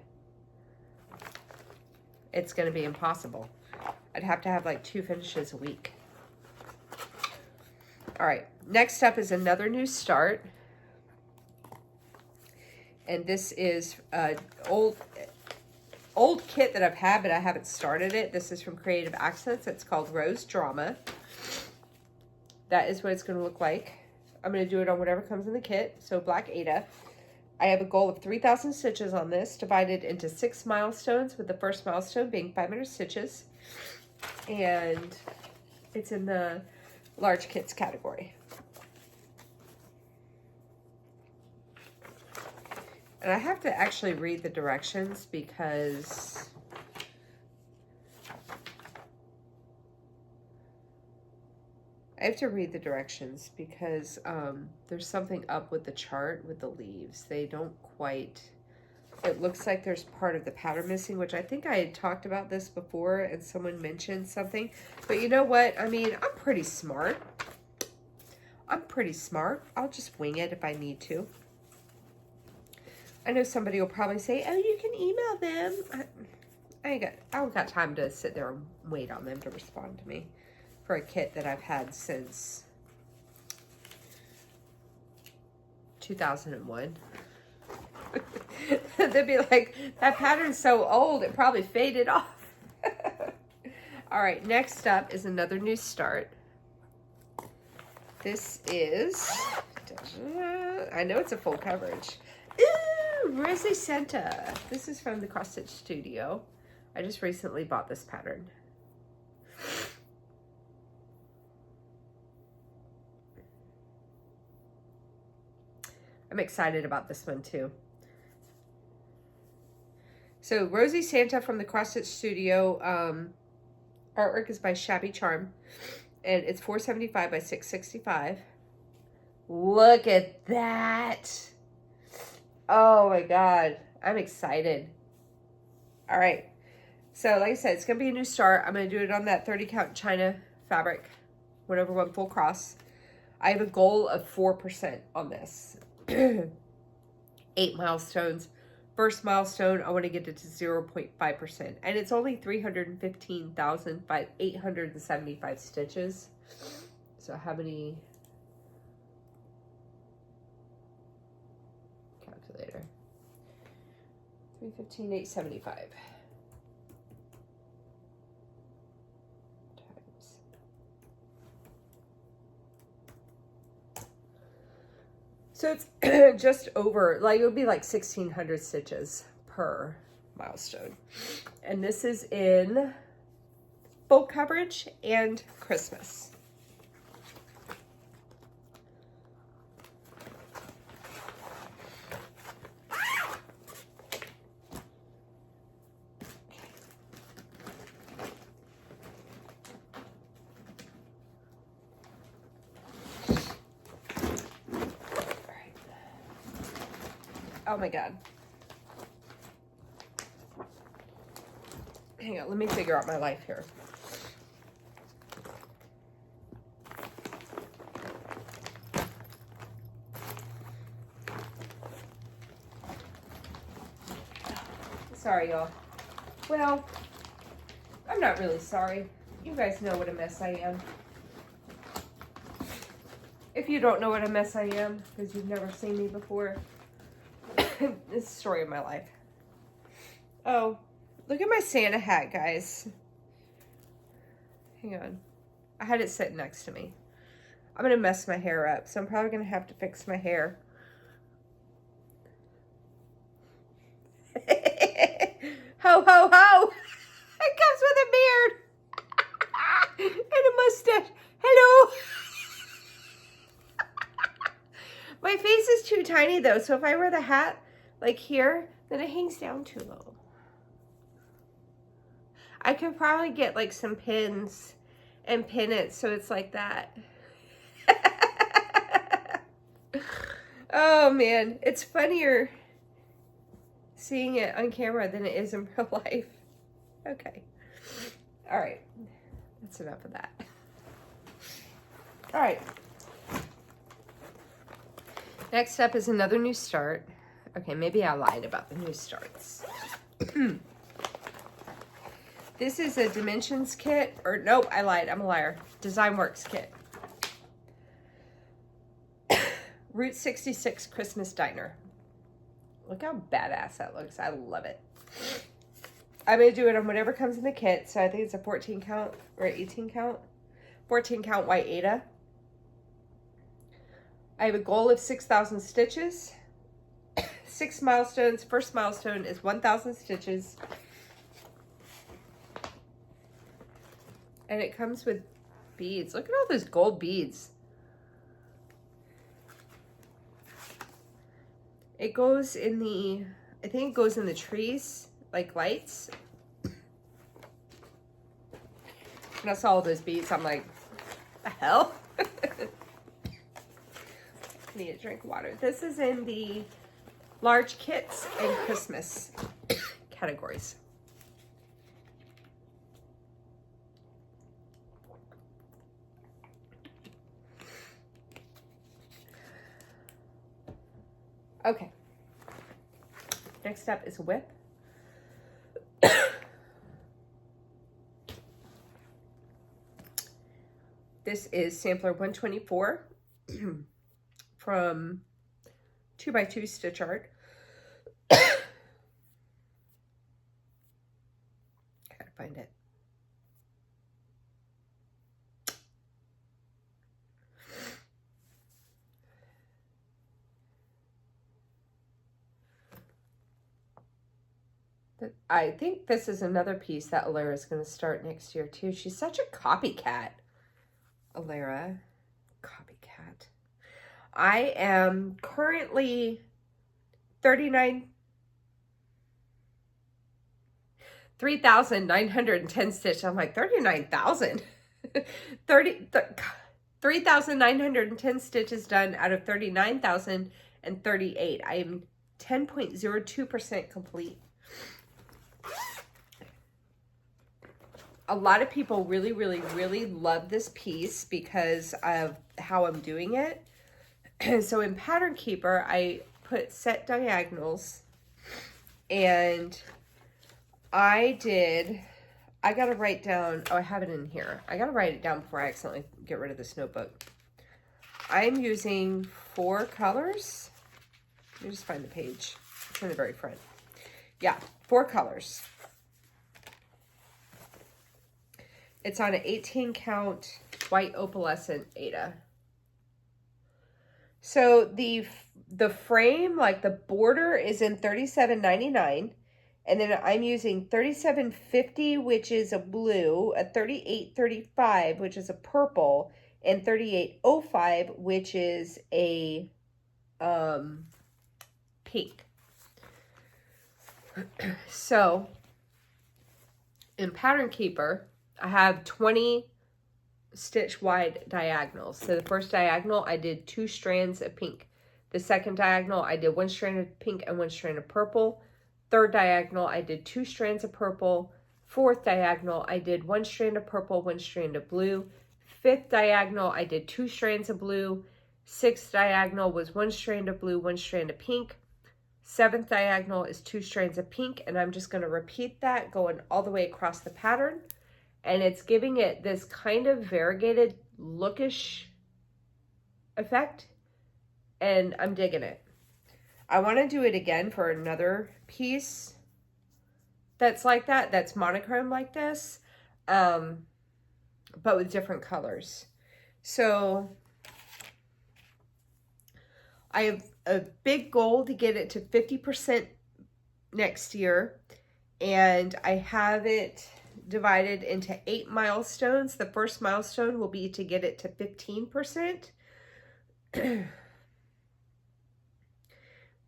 It's going to be impossible. I'd have to have like 2 finishes a week. All right, next up is another new start. And this is old kit that I've had, but I haven't started it. This is from Creative Accents. It's called Rose Drama. That is what it's going to look like. I'm going to do it on whatever comes in the kit. So Black Ada. I have a goal of 3,000 stitches on this, divided into 6 milestones, with the first milestone being 500 stitches. And it's in the large kits category. And I have to actually read the directions because there's something up with the chart with the leaves. They don't quite, it looks like there's part of the pattern missing, which I think I had talked about this before and someone mentioned something. But you know what? I mean, I'm pretty smart. I'll just wing it if I need to. I know somebody will probably say, oh, you can email them. I don't got time to sit there and wait on them to respond to me for a kit that I've had since 2001. They'd be like, that pattern's so old, it probably faded off. All right, next up is another new start. This is, I know it's a full coverage. Ooh, Rosie Santa. This is from the Cross Stitch Studio. I just recently bought this pattern. I'm excited about this one too. So Rosie Santa from the Cross Stitch Studio. Artwork is by Shabby Charm. And it's $4.75 by $6.65. Look at that. Oh my God. I'm excited. All right. So like I said, it's going to be a new start. I'm going to do it on that 30 count China fabric. 1/1 full cross. I have a goal of 4% on this. 8 milestones. First milestone, I want to get it to 0.5%. And it's only 315,875 stitches. So how many? Calculator. 315,875. Times. So it's just over, like, it would be like 1,600 stitches per milestone. And this is in full coverage and Christmas. Oh my God. Hang on, let me figure out my life here. Sorry, y'all. Well, I'm not really sorry. You guys know what a mess I am. If you don't know what a mess I am, because you've never seen me before, this is the story of my life. Oh, look at my Santa hat, guys. Hang on. I had it sit next to me. I'm going to mess my hair up, so I'm probably going to have to fix my hair. Ho, ho, ho! It comes with a beard and a mustache. Hello! My face is too tiny, though, so if I wear the hat, like here, then it hangs down too low. I could probably get, like, some pins and pin it so it's like that. Oh, man. It's funnier seeing it on camera than it is in real life. Okay. All right. That's enough of that. All right. Next up is another new start. Okay, maybe I lied about the new starts. This is a Dimensions kit, or nope, I lied, I'm a liar. Design Works kit. Route 66 Christmas Diner. Look how badass that looks. I love it. I'm going to do it on whatever comes in the kit. So I think it's a 14 count or 18 count. 14 count white Aida. I have a goal of 6,000 stitches. 6 milestones. First milestone is 1,000 stitches. And it comes with beads. Look at all those gold beads. It goes in the, I think it goes in the trees, like lights. And I saw all those beads. I'm like, the hell? I need a drink of water. This is in the large kits and Christmas categories. Okay. Next up is WIP. This is sampler 124 from 2x2 Stitch Art. Gotta find it. I think this is another piece that Alara is going to start next year too. She's such a copycat. Alara, copycat. I am currently 3,910 stitches. I'm like 39,000. 3,910 stitches done out of 39,038. I am 10.02% complete. A lot of people really, really, really love this piece because of how I'm doing it. So in Pattern Keeper, I put set diagonals, and I gotta write down, oh, I have it in here. I gotta write it down before I accidentally get rid of this notebook. I'm using 4 colors. Let me just find the page. It's in the very front. Yeah, 4 colors. It's on an 18 count white opalescent Aida. So the frame, like the border, is in $37.99, and then I'm using $37.50, which is a blue, a $38.35, which is a purple, and $38.05, which is a pink. So in Pattern Keeper, I have 20 stitch wide diagonals. So the first diagonal, I did 2 strands of pink. The second diagonal, I did 1 strand of pink and 1 strand of purple. Third diagonal, I did 2 strands of purple. Fourth diagonal, I did 1 strand of purple, 1 strand of blue. Fifth diagonal, I did 2 strands of blue. Sixth diagonal was 1 strand of blue, 1 strand of pink. Seventh diagonal is 2 strands of pink, and I'm just going to repeat that going all the way across the pattern. And it's giving it this kind of variegated lookish effect, and I'm digging it. I want to do it again for another piece that's like that, that's monochrome like this, but with different colors. So I have a big goal to get it to 50% next year, and I have it divided into 8 milestones. The first milestone will be to get it to 15%,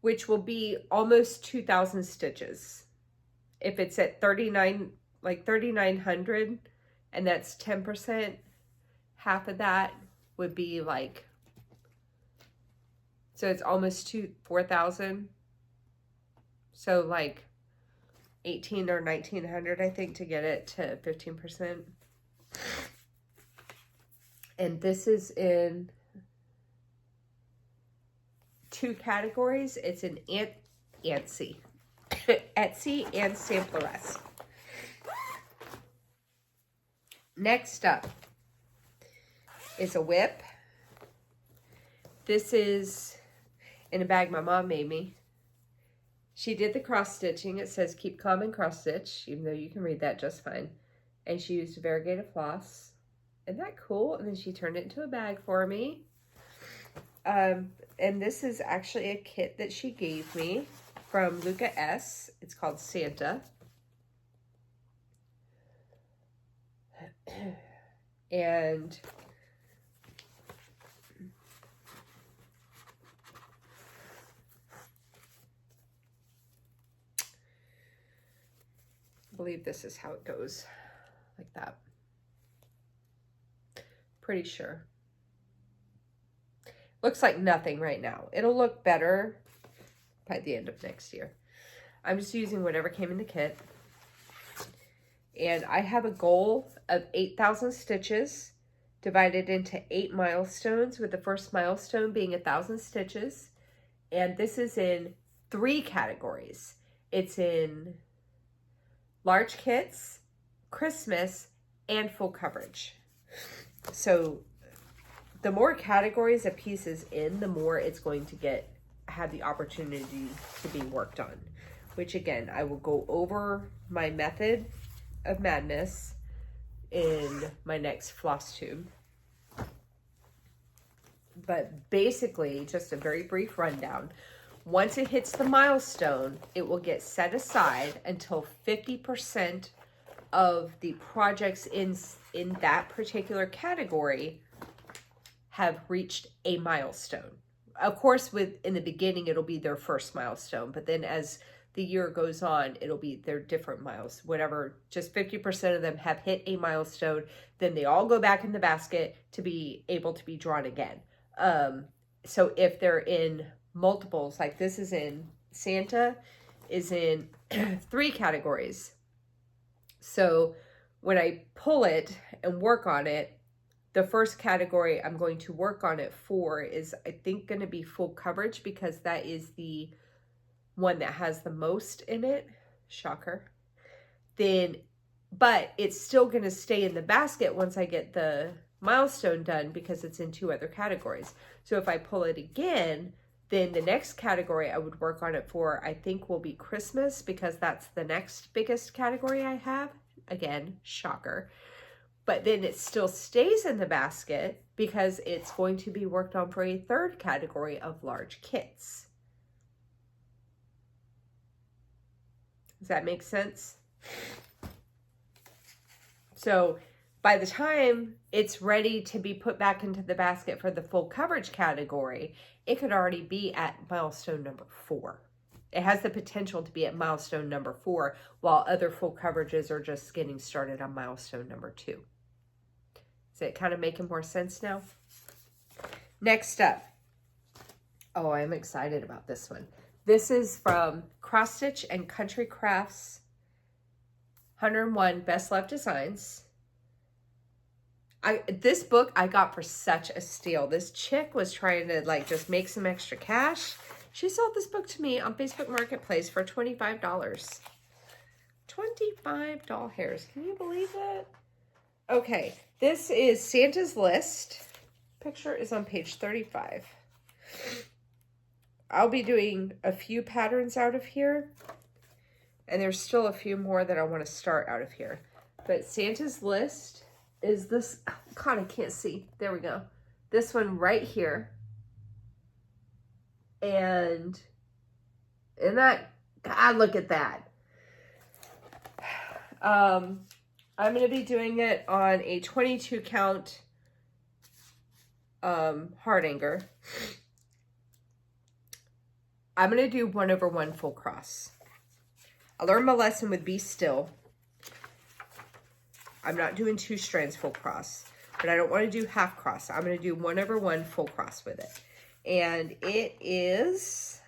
which will be almost 2,000 stitches. If it's at 39, like 3,900, and that's 10%, half of that would be like, so it's almost 4,000. So like 18 or 1,900, I think, to get it to 15%. And this is in 2 categories. It's in Etsy. Etsy and Sampleress. Next up is a WIP. This is in a bag my mom made me. She did the cross stitching. It says keep calm and cross stitch, even though you can read that just fine. And she used variegated floss. Isn't that cool? And then she turned it into a bag for me. And this is actually a kit that she gave me from Luca S. It's called Santa. And I believe this is how it goes, like that. Pretty sure. Looks like nothing right now. It'll look better by the end of next year. I'm just using whatever came in the kit. And I have a goal of 8,000 stitches divided into 8 milestones, with the first milestone being 1,000 stitches. And this is in 3 categories. It's in large kits, Christmas, and full coverage. So the more categories a piece is in, the more it's going to have the opportunity to be worked on, which again, I will go over my method of madness in my next floss tube. But basically, just a very brief rundown. Once it hits the milestone, it will get set aside until 50% of the projects in that particular category have reached a milestone. Of course, in the beginning, it'll be their first milestone, but then as the year goes on, it'll be their different miles, whatever, just 50% of them have hit a milestone, then they all go back in the basket to be able to be drawn again. So if they're in multiples, like this is in, Santa is in 3 categories. So when I pull it and work on it, the first category I'm going to work on it for is, I think, going to be full coverage, because that is the one that has the most in it. Shocker. But it's still going to stay in the basket once I get the milestone done, because it's in 2 other categories. So if I pull it again, then the next category I would work on it for, I think, will be Christmas, because that's the next biggest category I have. Again, shocker. But then it still stays in the basket because it's going to be worked on for a 3rd category of large kits. Does that make sense? So by the time it's ready to be put back into the basket for the full coverage category, it could already be at milestone number 4. It has the potential to be at milestone number 4, while other full coverages are just getting started on milestone number 2. Is it kind of making more sense now? Next up, Oh, I'm excited about this one. This is from Cross Stitch and Country Crafts 101 Best Love Designs. This book I got for such a steal. This chick was trying to like just make some extra cash. She sold this book to me on Facebook Marketplace for $25. $25. Can you believe it? Okay, this is Santa's List. Picture is on page 35. I'll be doing a few patterns out of here. And there's still a few more that I want to start out of here. But Santa's List is this. Oh, God, I can't see. There we go. This one right here. And that, God, look at that. I'm going to be doing it on a 22 count Hardanger. I'm going to do 1/1 full cross. I learned my lesson with Be Still. I'm not doing 2 strands full cross, but I don't want to do half cross. I'm going to do 1/1 full cross with it. And it is,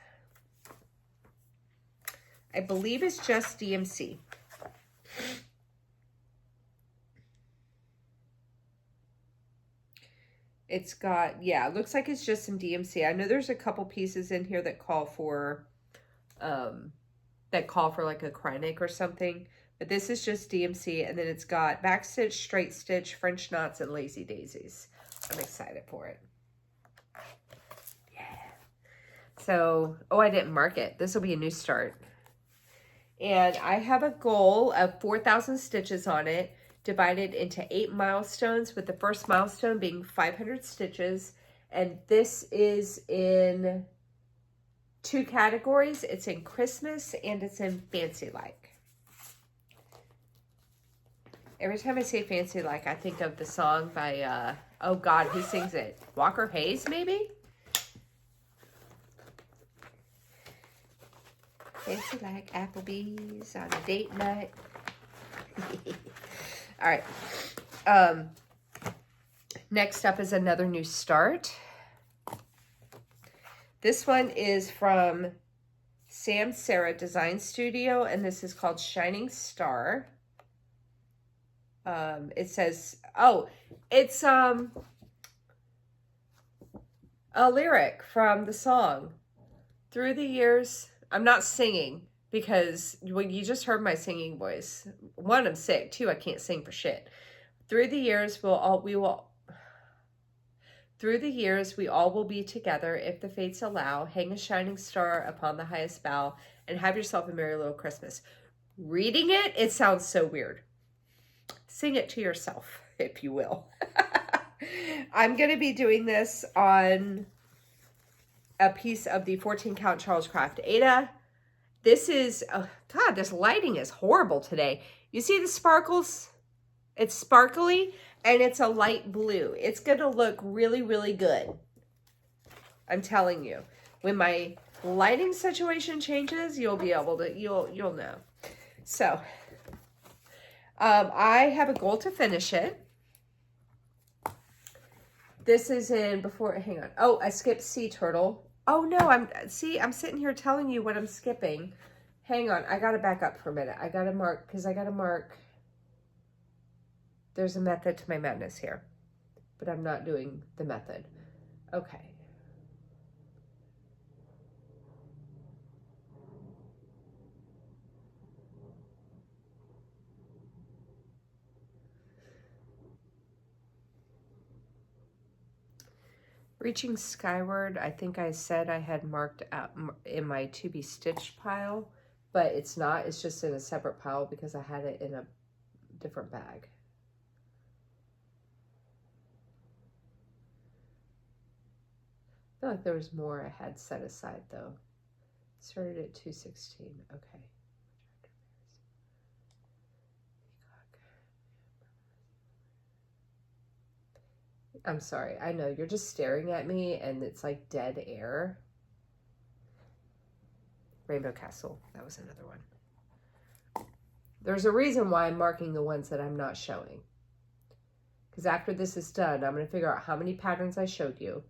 I believe it's just DMC. It's got, yeah, it looks like it's just some DMC. I know there's a couple pieces in here that call for like a Kreinik or something, but this is just DMC, and then it's got backstitch, straight stitch, French knots, and lazy daisies. I'm excited for it. Yeah. So, oh, I didn't mark it. This will be a new start. And I have a goal of 4,000 stitches on it, divided into 8 milestones, with the first milestone being 500 stitches. And this is in 2 categories. It's in Christmas and it's in Fancy Like. Every time I say Fancy Like, I think of the song by, oh God, who sings it? Walker Hayes, maybe? Fancy like Applebee's on a date night. All right. Next up is another new start. This one is from Sam Sarah Design Studio, and this is called Shining Star. It says, oh, it's a lyric from the song. Through the years, I'm not singing, because when you just heard my singing voice, 1, I'm sick. 2, I can't sing for shit. Through the years, we all will be together if the fates allow. Hang a shining star upon the highest bough and have yourself a merry little Christmas. Reading it, it sounds so weird. Sing it to yourself, if you will. I'm going to be doing this on a piece of the 14 count Charles Craft Ada. This is, oh God, this lighting is horrible today. You see the sparkles? It's sparkly and it's a light blue. It's going to look really, really good. I'm telling you. When my lighting situation changes, you'll be able to, you'll know. So, I have a goal to finish it. This is in before, hang on. Oh, I skipped Sea Turtle. Oh no, I'm sitting here telling you what I'm skipping. Hang on, I gotta back up for a minute. I gotta mark, because I gotta mark. There's a method to my madness here, but I'm not doing the method. Okay. Reaching Skyward, I think I said I had marked out in my to be stitched pile, but it's not. It's just in a separate pile because I had it in a different bag. I feel like there was more I had set aside though. Started at 216. Okay. I'm sorry. I know you're just staring at me and it's like dead air. Rainbow Castle. That was another one. There's a reason why I'm marking the ones that I'm not showing. Because after this is done, I'm going to figure out how many patterns I showed you.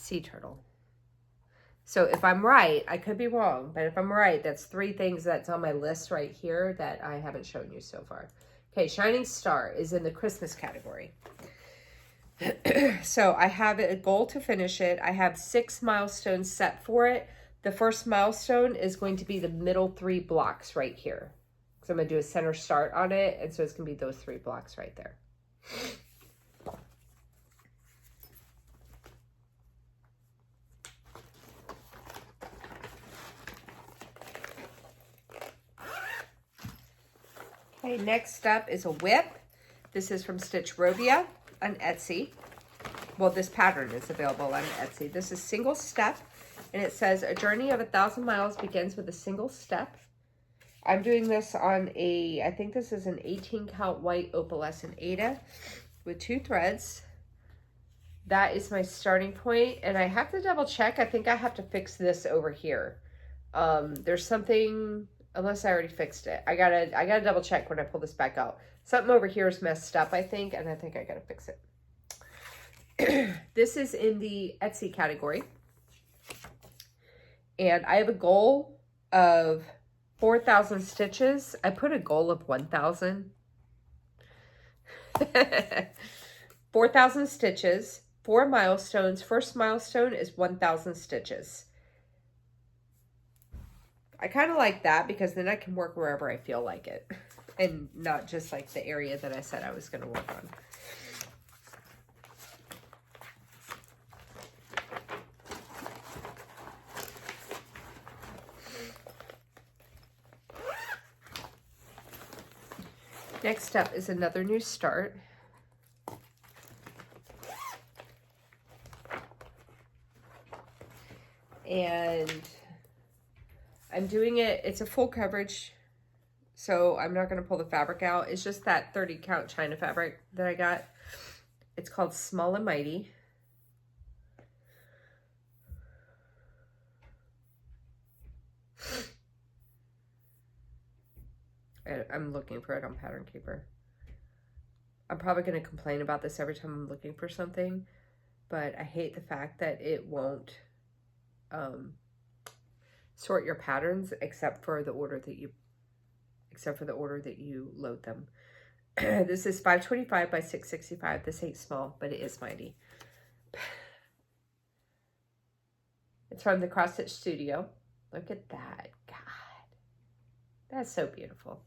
sea turtle. So if I'm right, I could be wrong, but if I'm right, that's 3 things that's on my list right here that I haven't shown you so far. Okay, Shining Star is in the Christmas category. So I have a goal to finish it. I have 6 milestones set for it. The first milestone is going to be the middle 3 blocks right here. So I'm going to do a center start on it, and so it's going to be those 3 blocks right there. Okay, next up is a WIP. This is from Stitchrovia on Etsy. Well, this pattern is available on Etsy. This is single step, and it says, a journey of 1,000 miles begins with a single step. I'm doing this on a, I think this is an 18 count white opalescent Aida with 2 threads. That is my starting point, and I have to double check. I think I have to fix this over here. There's something, unless I already fixed it. I gotta double check when I pull this back out. Something over here is messed up, I think, and I think I gotta fix it. This is in the Etsy category. And I have a goal of 4,000 stitches. I put a goal of 1,000. 4,000 stitches, 4 milestones. First milestone is 1,000 stitches. I kind of like that because then I can work wherever I feel like it and not just like the area that I said I was going to work on. Next up is another new start. And I'm doing it, it's a full coverage, so I'm not going to pull the fabric out. It's just that 30 count China fabric that I got. It's called Small and Mighty. I'm looking for it on Pattern Keeper. I'm probably going to complain about this every time I'm looking for something, but I hate the fact that it won't sort your patterns except for the order that you load them. This is 525 by 665. This ain't small, but it is mighty. It's from the Cross Stitch Studio. Look at that. God, that's so beautiful.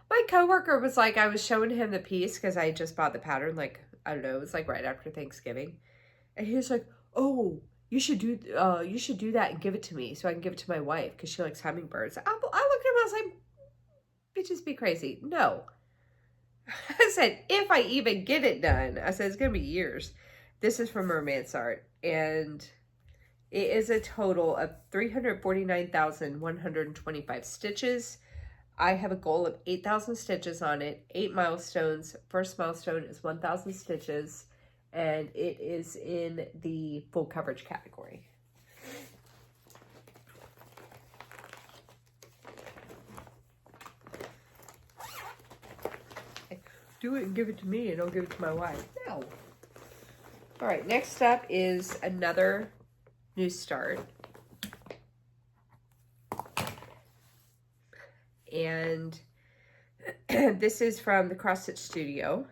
My coworker was like, I was showing him the piece because I just bought the pattern, like, I don't know, it was like right after Thanksgiving. And he was like, oh, you should do that and give it to me so I can give it to my wife because she likes hummingbirds. I looked at him, I was like, bitches be crazy. No. I said, if I even get it done, I said, it's going to be years. This is from Romance Art, and it is a total of 349,125 stitches. I have a goal of 8,000 stitches on it, 8 milestones. First milestone is 1,000 stitches, and it is in the full coverage category. Do it and give it to me, and I'll give it to my wife. No. All right, next up is another new start. And this is from the Cross Stitch Studio.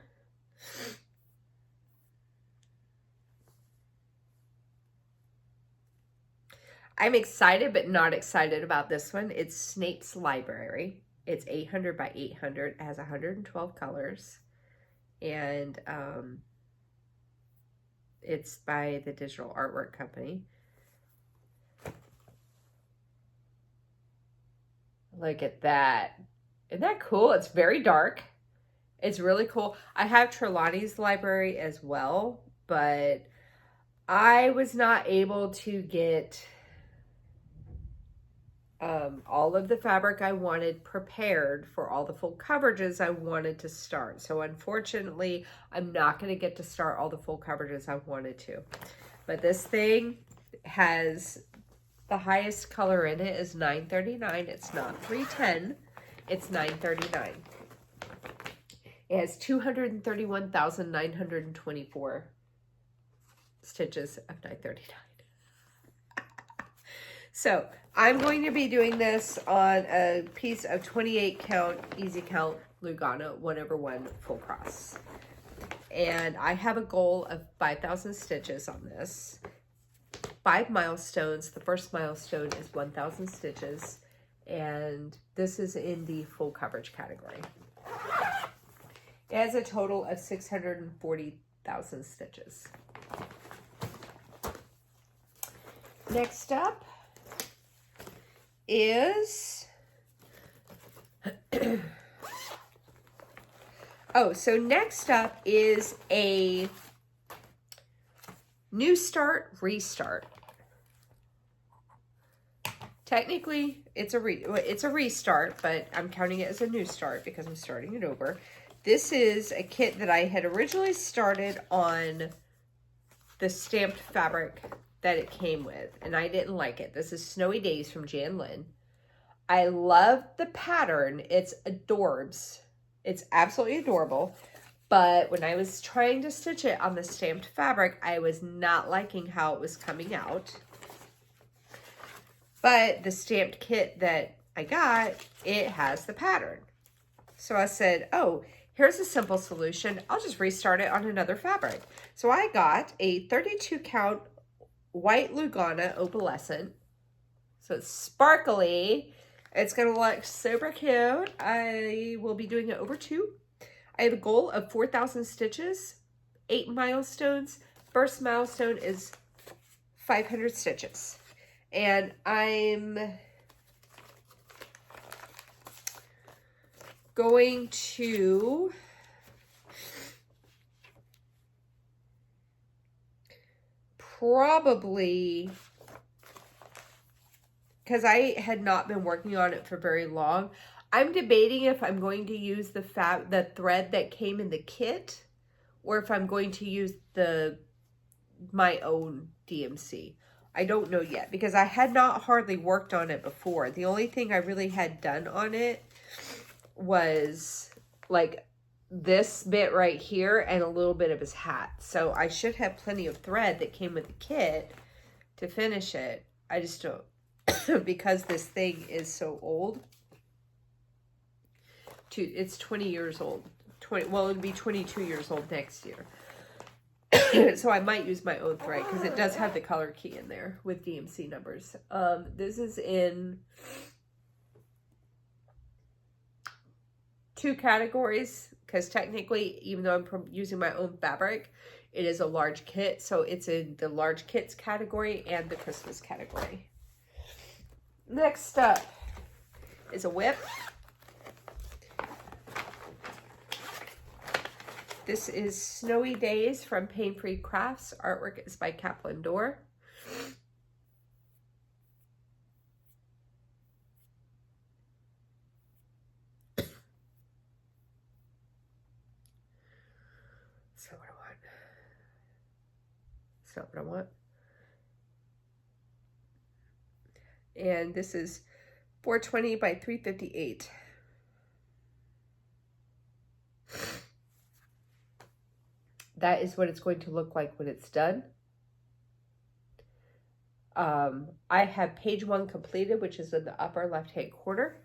I'm excited but not excited about this one. It's Snape's Library. It's 800 by 800. It has 112 colors. And it's by the Digital Artwork Company. Look at that. Isn't that cool? It's very dark. It's really cool. I have Trelawney's library as well, but I was not able to get all of the fabric I wanted prepared for all the full coverages I wanted to start. So unfortunately, I'm not going to get to start all the full coverages I wanted to. But this thing has... the highest color in it is 939. It's not 310. It's 939. It has 231,924 stitches of 939. So I'm going to be doing this on a piece of 28 count, easy count, Lugana, 1/1 full cross. And I have a goal of 5,000 stitches on this. 5 milestones. The first milestone is 1,000 stitches. And this is in the full coverage category. It has a total of 640,000 stitches. Next up is so next up is a new start, restart. Technically, it's a restart, but I'm counting it as a new start because I'm starting it over. This is a kit that I had originally started on the stamped fabric that it came with, and I didn't like it. This is Snowy Days from Jan Lynn. I love the pattern. It's adorbs. It's absolutely adorable. But when I was trying to stitch it on the stamped fabric, I was not liking how it was coming out. But the stamped kit that I got, it has the pattern. So I said, oh, here's a simple solution. I'll just restart it on another fabric. So I got a 32 count white Lugana opalescent. So it's sparkly. It's going to look super cute. I will be doing it over 2. I have a goal of 4,000 stitches, 8 milestones. First milestone is 500 stitches. And I'm going to probably, because I had not been working on it for very long, I'm debating if I'm going to use the thread that came in the kit, or if I'm going to use my own DMC. I don't know yet, because I had not hardly worked on it before. The only thing I really had done on it was like this bit right here and a little bit of his hat. So I should have plenty of thread that came with the kit to finish it. I just don't, because this thing is so old. It's 20 years old. Well, it'll be 22 years old next year. So I might use my own thread because it does have the color key in there with DMC numbers. This is in 2 categories because technically, even though I'm using my own fabric, it is a large kit. So it's in the large kits category and the Christmas category. Next up is a WIP. This is Snowy Days from Painfree Crafts. Artwork is by Splendor. That's not what I want. That's not what I want. And this is 420 by 358. That is what it's going to look like when it's done. I have page 1 completed, which is in the upper left-hand corner.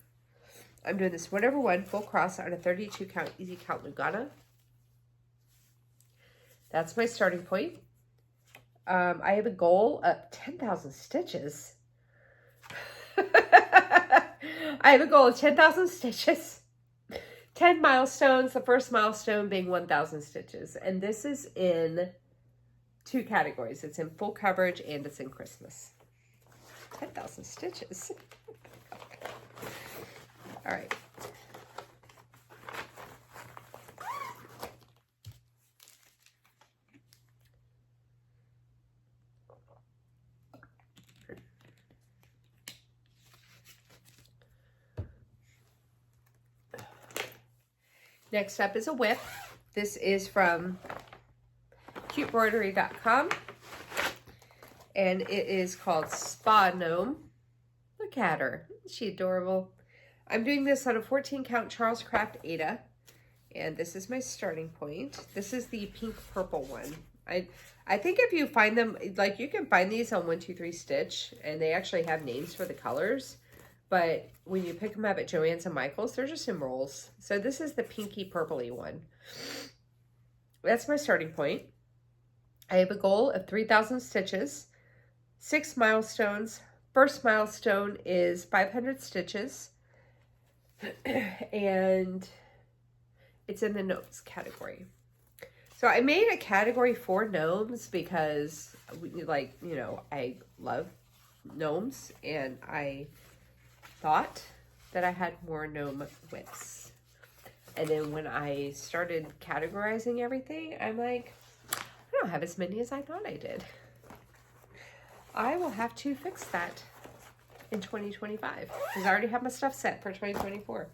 I'm doing this 1/1 full cross on a 32 count, easy count Lugana. That's my starting point. I have a goal of 10,000 stitches. I have a goal of 10,000 stitches. 10 milestones, the first milestone being 1,000 stitches. And this is in 2 categories. It's in full coverage and it's in Christmas. 10,000 stitches. All right. Next up is a WIP. This is from cutebroidery.com. And it is called Spa Gnome. Look at her. Isn't she adorable? I'm doing this on a 14 count Charles Craft Ada. And this is my starting point. This is the pink purple one. I think if you find them, like you can find these on 123 Stitch, and they actually have names for the colors. But when you pick them up at Joann's and Michael's, they're just in rolls. So this is the pinky purpley one. That's my starting point. I have a goal of 3,000 stitches, 6 milestones. First milestone is 500 stitches. And it's in the gnomes category. So I made a category for gnomes because, like, you know, I love gnomes, and I thought that I had more gnome WIPs. And then when I started categorizing everything, I'm like, I don't have as many as I thought I did. I will have to fix that in 2025 because I already have my stuff set for 2024.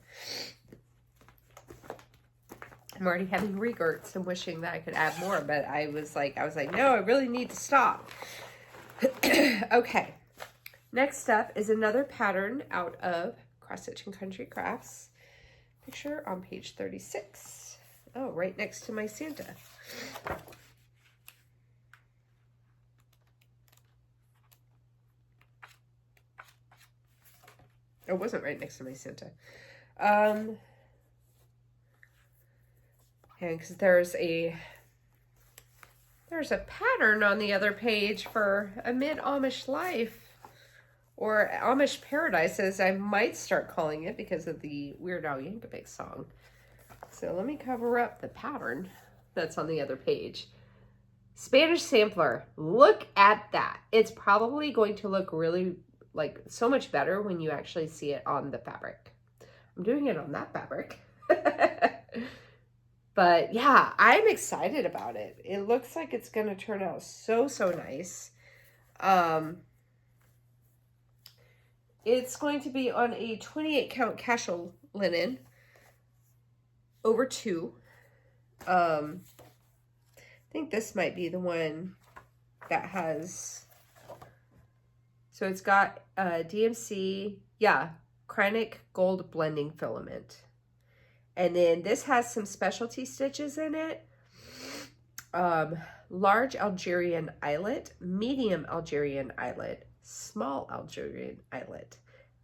I'm already having regurts and wishing that I could add more, but I was like, no, I really need to stop. Okay. Next up is another pattern out of Cross Stitch and Country Crafts. Picture on page 36. Oh, right next to my Santa. It wasn't right next to my Santa. And because there's a pattern on the other page for a mid-Amish life. Or Amish Paradise, as I might start calling it because of the Weird Al Yankovic song. So let me cover up the pattern that's on the other page. Spanish sampler. Look at that. It's probably going to look really, like, so much better when you actually see it on the fabric. I'm doing it on that fabric. But yeah, I'm excited about it. It looks like it's going to turn out so, so nice. It's going to be on a 28 count casual linen over 2. I think this might be the one that has, so it's got DMC, yeah, Chronic Gold Blending Filament. And then this has some specialty stitches in it. Large Algerian eyelet, medium Algerian eyelet, small Algerian eyelet,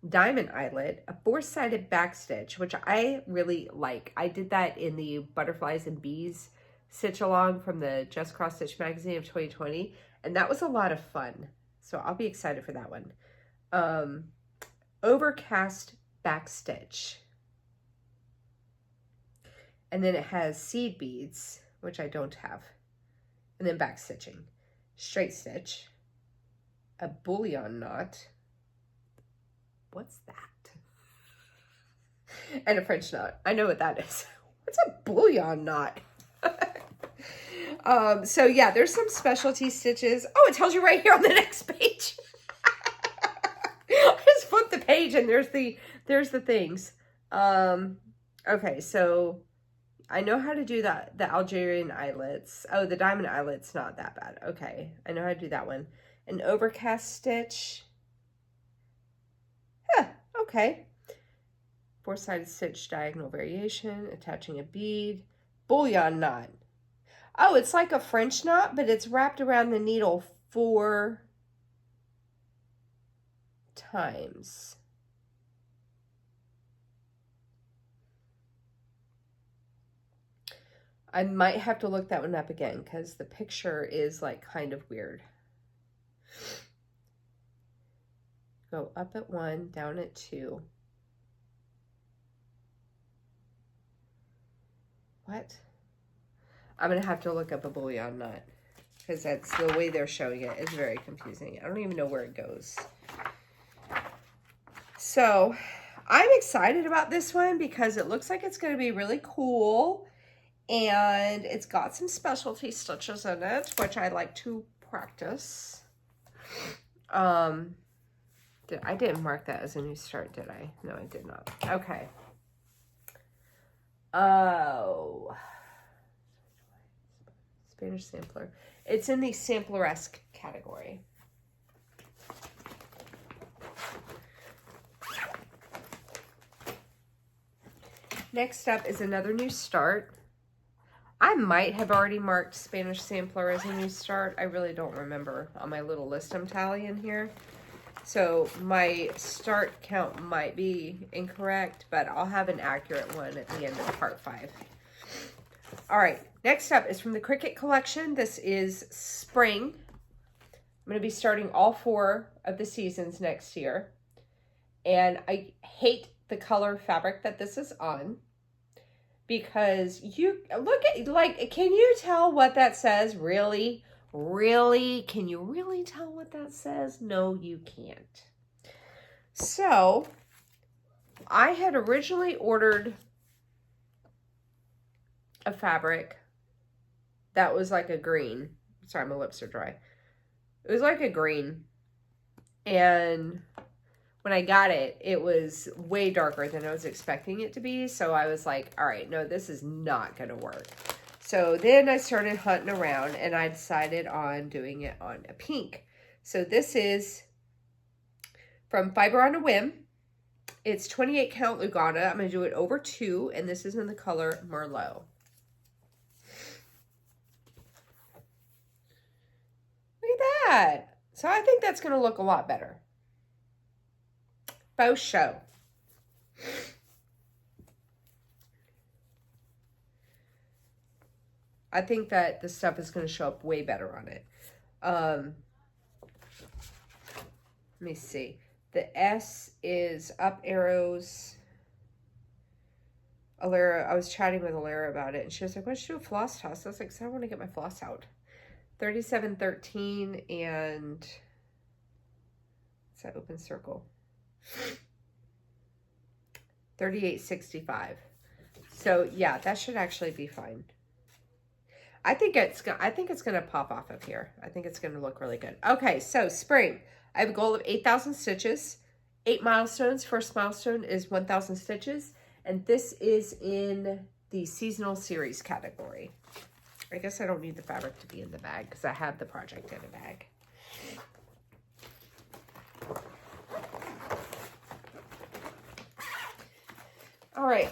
diamond eyelet, a 4-sided back stitch, which I really like. I did that in the Butterflies and Bees stitch along from the Just Cross Stitch magazine of 2020, and that was a lot of fun. So I'll be excited for that one. Overcast back stitch. And then it has seed beads, which I don't have. And then back stitching. Straight stitch. A bullion knot. What's that? And a French knot. I know what that is. What's a bullion knot? So yeah, there's some specialty stitches. Oh, it tells you right here on the next page. I just flipped the page and there's the things. Okay, so I know how to do that. The Algerian eyelets. Oh, the diamond eyelet's not that bad. Okay, I know how to do that one. An overcast stitch. Yeah, okay. 4-sided stitch diagonal variation, attaching a bead. Bullion knot. Oh, it's like a French knot, but it's wrapped around the needle 4 times. I might have to look that one up again because the picture is like kind of weird. Go up at 1, down at 2. What? I'm going to have to look up a bullion knot because that's the way they're showing it is very confusing. I don't even know where it goes. So I'm excited about this one because it looks like it's going to be really cool. And it's got some specialty stitches in it, which I like to practice. I didn't mark that as a new start, did I? No, I did not. Okay. Oh. Spanish sampler. It's in the sampler-esque category. Next up is another new start. I might have already marked Spanish Sampler as a new start. I really don't remember on my little list I'm tallying here. So my start count might be incorrect, but I'll have an accurate one at the end of part 5. All right, next up is from the Cricut collection. This is spring. I'm going to be starting all 4 of the seasons next year. And I hate the color fabric that this is on, because you look at, like, can you tell what that says? Really? Really? Can you really tell what that says? No, you can't. So I had originally ordered a fabric that was like a green. Sorry, my lips are dry. It was like a green. And when I got it, it was way darker than I was expecting it to be. So I was like, all right, no, this is not going to work. So then I started hunting around and I decided on doing it on a pink. So this is from Fiber on a Whim. It's 28 count Lugana. I'm going to do it over 2, and this is in the color Merlot. Look at that. So I think that's going to look a lot better. Faux show. I think that the stuff is going to show up way better on it. Let me see. The S is up arrows. Alara, I was chatting with Alara about it, and she was like, why don't you do a floss toss? I was like, because I want to get my floss out. 3713 and it's that open circle. 3865. So yeah, that should actually be fine. I think it's gonna pop off of here. I think it's gonna look really good. Okay, so spring. I have a goal of 8,000 stitches, 8 milestones. First milestone is 1,000 stitches, and this is in the seasonal series category. I guess I don't need the fabric to be in the bag because I have the project in a bag. All right.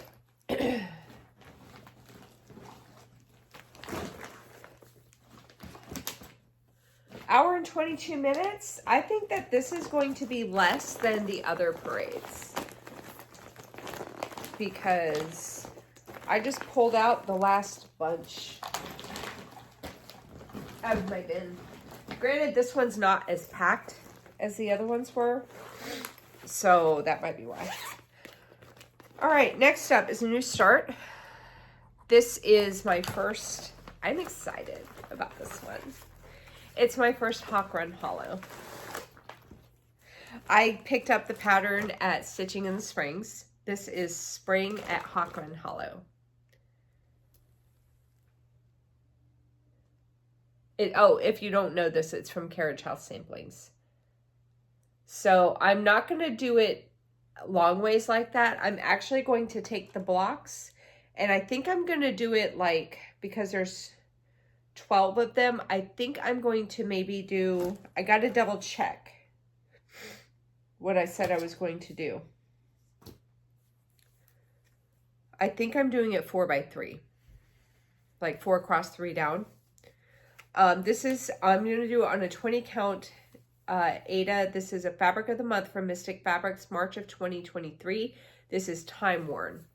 Hour and 22 minutes. I think that this is going to be less than the other parades, because I just pulled out the last bunch out of my bin. Granted, this one's not as packed as the other ones were, so that might be why. All right, next up is a new start. This is my first, I'm excited about this one. It's my first Hawk Run Hollow. I picked up the pattern at Stitching in the Springs. This is Spring at Hawk Run Hollow. If you don't know this, it's from Carriage House Samplings. So I'm not going to do it long ways like that. I'm actually going to take the blocks, and I think I'm going to do it like, because there's 12 of them, I think I'm going to maybe do, I got to double check what I said I was going to do. I think I'm doing it 4 by 3, like 4 across 3 down. I'm going to do it on a 20 count Ada. This is a fabric of the month from Mystic Fabrics, March of 2023. This is Time Worn.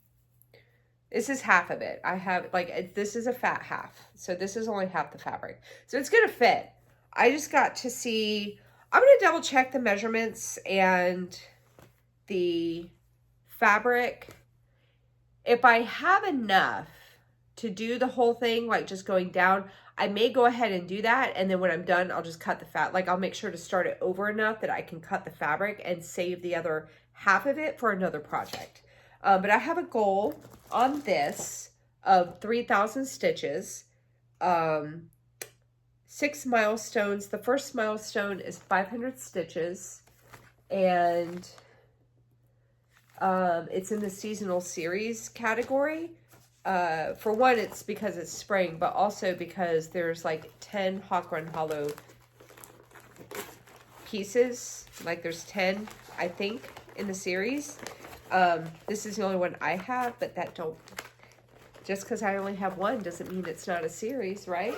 This is half of it. I have, this is a fat half. So this is only half the fabric. So it's going to fit. I just got to see, I'm going to double check the measurements and the fabric. If I have enough to do the whole thing, like just going down, I may go ahead and do that. And then when I'm done, I'll just cut the I'll make sure to start it over enough that I can cut the fabric and save the other half of it for another project. But I have a goal on this of 3,000 stitches, 6 milestones. The first milestone is 500 stitches, and it's in the seasonal series category. For one, it's because it's spring, but also because there's like 10 Hawk Run Hollow pieces. Like there's 10, I think, in the series. This is the only one I have, but that Just because I only have one doesn't mean it's not a series, right?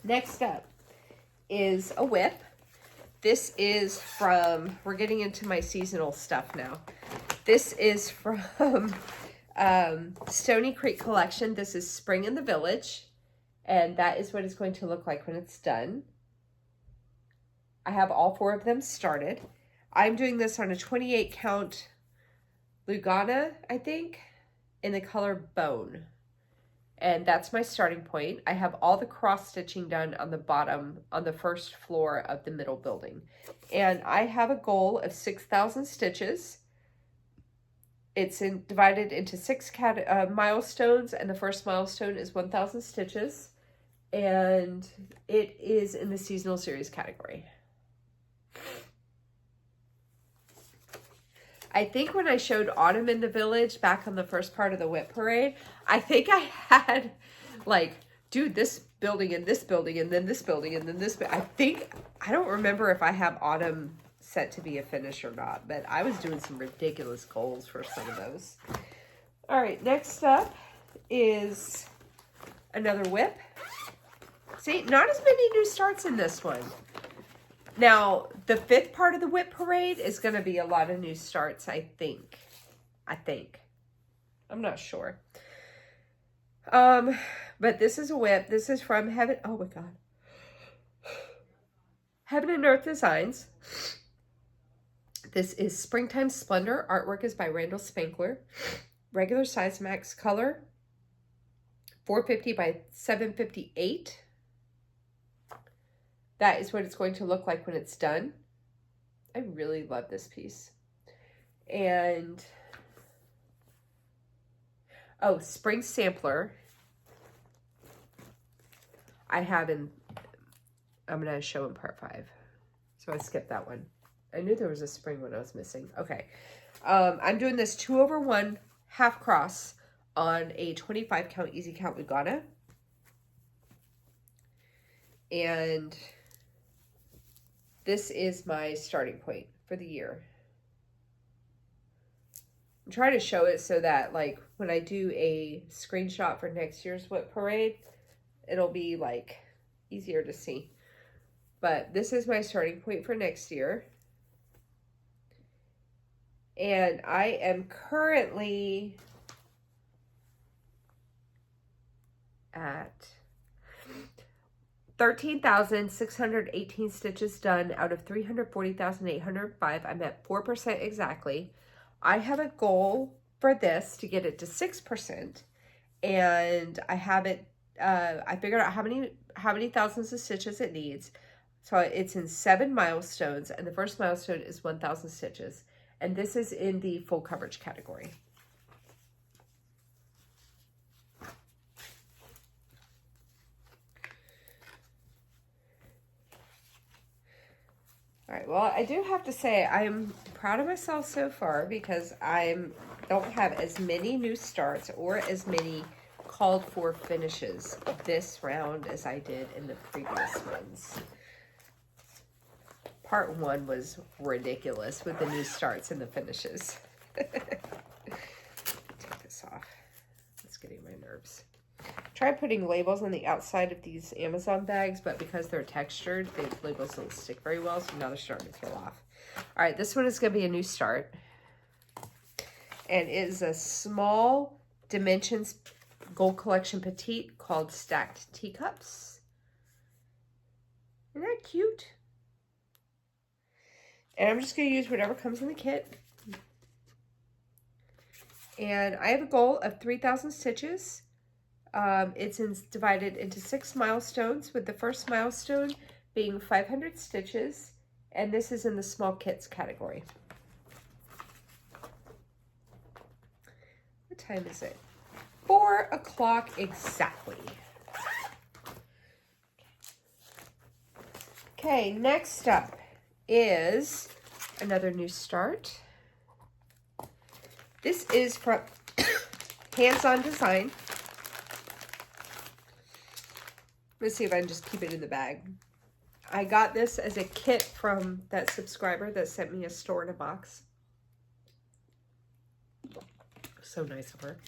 Next up is a WIP. This is from, we're getting into my seasonal stuff now. This is from Stony Creek Collection. This is Spring in the Village. And that is what it's going to look like when it's done. I have all 4 of them started. I'm doing this on a 28 count Lugana, I think, in the color Bone. And that's my starting point. I have all the cross stitching done on the bottom, on the first floor of the middle building. And I have a goal of 6,000 stitches. It's divided into 6 milestones, and the first milestone is 1,000 stitches. And it is in the seasonal series category. I think when I showed Autumn in the Village back on the first part of the WIP parade, I think I had like, dude, this building and this building and then this building and then this. I don't remember if I have Autumn set to be a finish or not, but I was doing some ridiculous goals for some of those. All right, next up is another WIP. See, not as many new starts in this one. Now, the 5th part of the WIP parade is going to be a lot of new starts, I think. I'm not sure. But this is a WIP. This is from Heaven. Oh my God. Heaven and Earth Designs. This is Springtime Splendor. Artwork is by Randall Spangler. Regular size, max color. 450 by 758. That is what it's going to look like when it's done. I really love this piece. And, oh, Spring Sampler. I have in, I'm going to show in part 5. So I skipped that one. I knew there was a spring one I was missing. Okay. I'm doing this 2/1 half cross on a 25 count easy count Lugana. And this is my starting point for the year. I'm trying to show it so that like when I do a screenshot for next year's WIP parade, it'll be like easier to see. But this is my starting point for next year. And I am currently at 13,618 stitches done out of 340,805. I'm at 4% exactly. I have a goal for this to get it to 6%, and I have it. I figured out how many thousands of stitches it needs. So it's in 7 milestones, and the first milestone is 1,000 stitches, and this is in the full coverage category. All right, well, I do have to say I'm proud of myself so far because I don't have as many new starts or as many called for finishes this round as I did in the previous ones. Part 1 was ridiculous with the new starts and the finishes. Take this off. It's getting my nerves. Try putting labels on the outside of these Amazon bags, but because they're textured, the labels don't stick very well, so now they're starting to peel off. All right, this one is going to be a new start. And it is a small dimensions gold collection petite called Stacked Teacups. Isn't that cute? And I'm just going to use whatever comes in the kit. And I have a goal of 3,000 stitches. It's divided into 6 milestones, with the first milestone being 500 stitches, and this is in the small kits category. What time is it? 4 o'clock exactly. Okay, next up is another new start. This is from Hands-On Design. Let's see if I can just keep it in the bag. I got this as a kit from that subscriber that sent me a store in a box. So nice of her.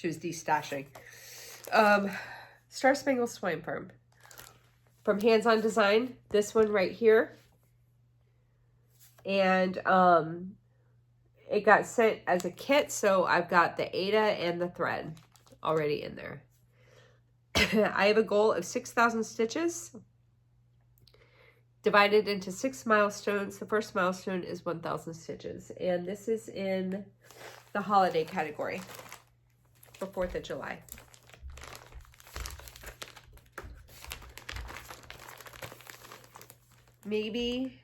She was destashing. Star Spangled Swine from Hands On Design. This one right here. And it got sent as a kit, so I've got the Ada and the thread already in there. I have a goal of 6,000 stitches divided into 6 milestones. The first milestone is 1,000 stitches, and this is in the holiday category for 4th of July. Maybe,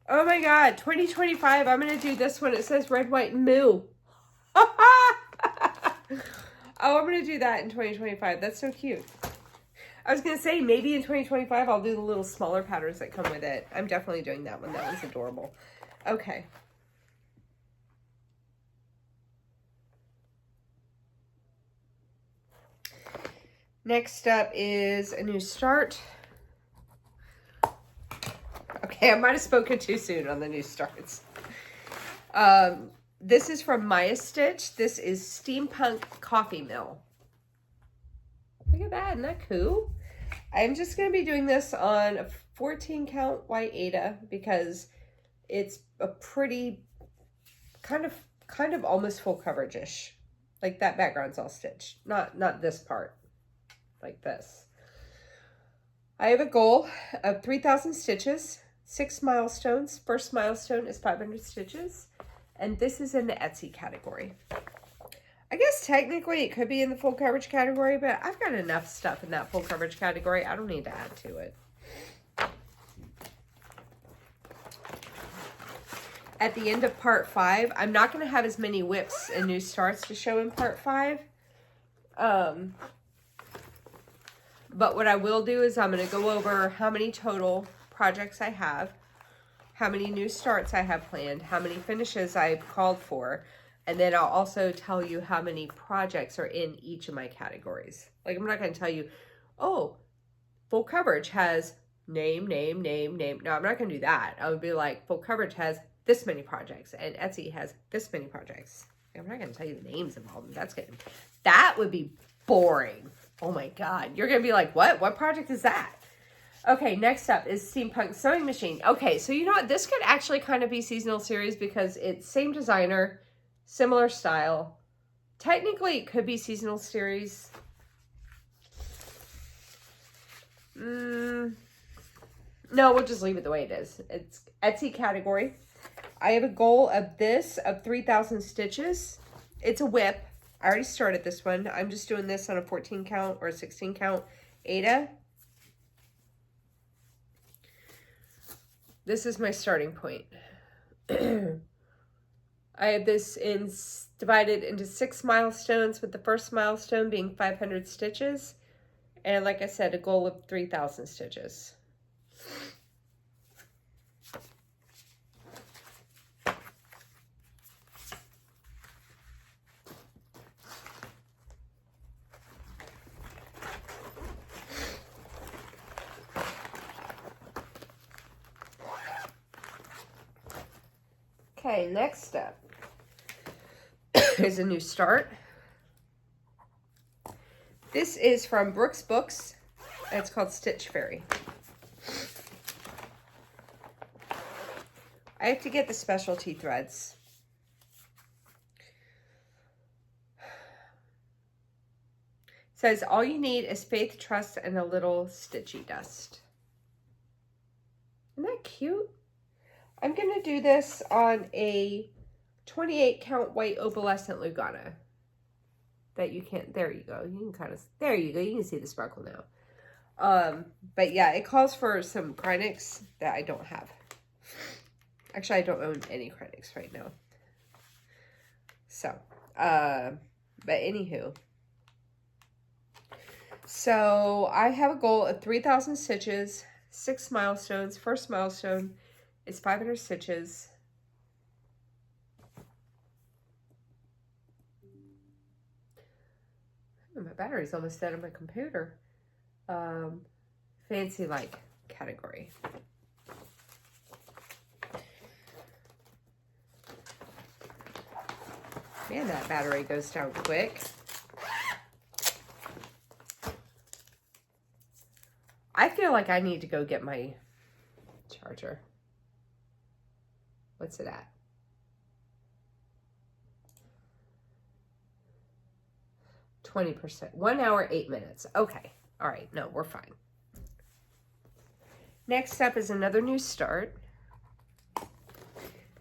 oh my God, 2025, I'm going to do this one. It says red, white, and moo. Oh, I'm going to do that in 2025. That's so cute. I was going to say, maybe in 2025, I'll do the little smaller patterns that come with it. I'm definitely doing that one. That one's adorable. Okay. Next up is a new start. Okay, I might have spoken too soon on the new starts. This is from Maya Stitch. This is Steampunk Coffee Mill. Look at that, isn't that cool? I'm just going to be doing this on a 14 count white Ada because it's a pretty kind of almost full coverage-ish. Like that background's all stitched. Not this part. Like this. I have a goal of 3,000 stitches, 6 milestones. First milestone is 500 stitches. And this is in the Etsy category. I guess technically it could be in the full coverage category, but I've got enough stuff in that full coverage category. I don't need to add to it. At the end of part 5, I'm not going to have as many WIPs and new starts to show in part 5. But what I will do is I'm going to go over how many total projects I have, how many new starts I have planned, how many finishes I've called for, and then I'll also tell you how many projects are in each of my categories. Like, I'm not going to tell you, oh, full coverage has name. No, I'm not going to do that. I would be like, full coverage has this many projects, and Etsy has this many projects. I'm not going to tell you the names of all of them. That would be boring. Oh my God. You're going to be like, what? What project is that? Okay, next up is Steampunk Sewing Machine. Okay, so you know what? This could actually kind of be seasonal series because it's same designer, similar style. Technically, it could be seasonal series. No, we'll just leave it the way it is. It's Etsy category. I have a goal of 3,000 stitches. It's a WIP. I already started this one. I'm just doing this on a 14 count or a 16 count Ada. This is my starting point. I have this divided into 6 milestones, with the first milestone being 500 stitches. And like I said, a goal of 3,000 stitches. Okay, next up is a new start. This is from Brooks Books, and it's called Stitch Fairy. I have to get the specialty threads. It says, all you need is faith, trust, and a little stitchy dust. Isn't that cute? I'm going to do this on a 28 count white opalescent Lugana. That you can't, there you go. You can kind of, there you go. You can see the sparkle now. But yeah, it calls for some Krynics that I don't have. Actually, I don't own any Krynics right now. So, but anywho. So I have a goal of 3,000 stitches, 6 milestones. First milestone is 500 stitches. Oh, my battery's almost dead on my computer. Fancy like category. Man, that battery goes down quick. I feel like I need to go get my charger. What's it at? %. 1 hour, 8 minutes. Okay. All right. No, we're fine. Next up is another new start.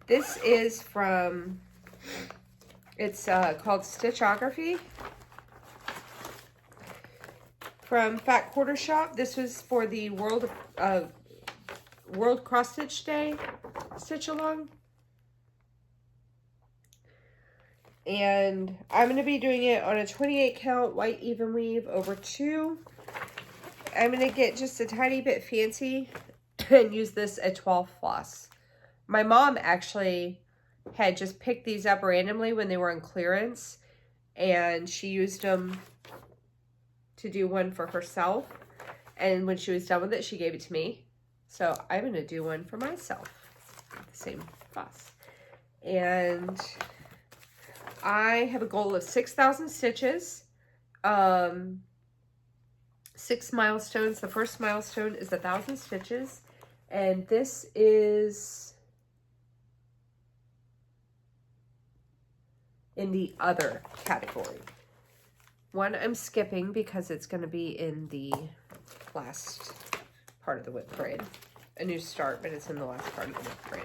This is from, it's called Stitchography. From Fat Quarter Shop. This was for the World Cross Stitch Day stitch along. And I'm going to be doing it on a 28 count white even weave over 2. I'm going to get just a tiny bit fancy and use this at 12 floss. My mom actually had just picked these up randomly when they were on clearance, and she used them to do one for herself, and when she was done with it, she gave it to me. So I'm going to do one for myself, the same floss. And I have a goal of 6,000 stitches, 6 milestones. The first milestone is 1,000 stitches, and this is in the other category. One I'm skipping because it's going to be in the last part of the WIP parade. A new start, but it's in the last part of the WIP parade.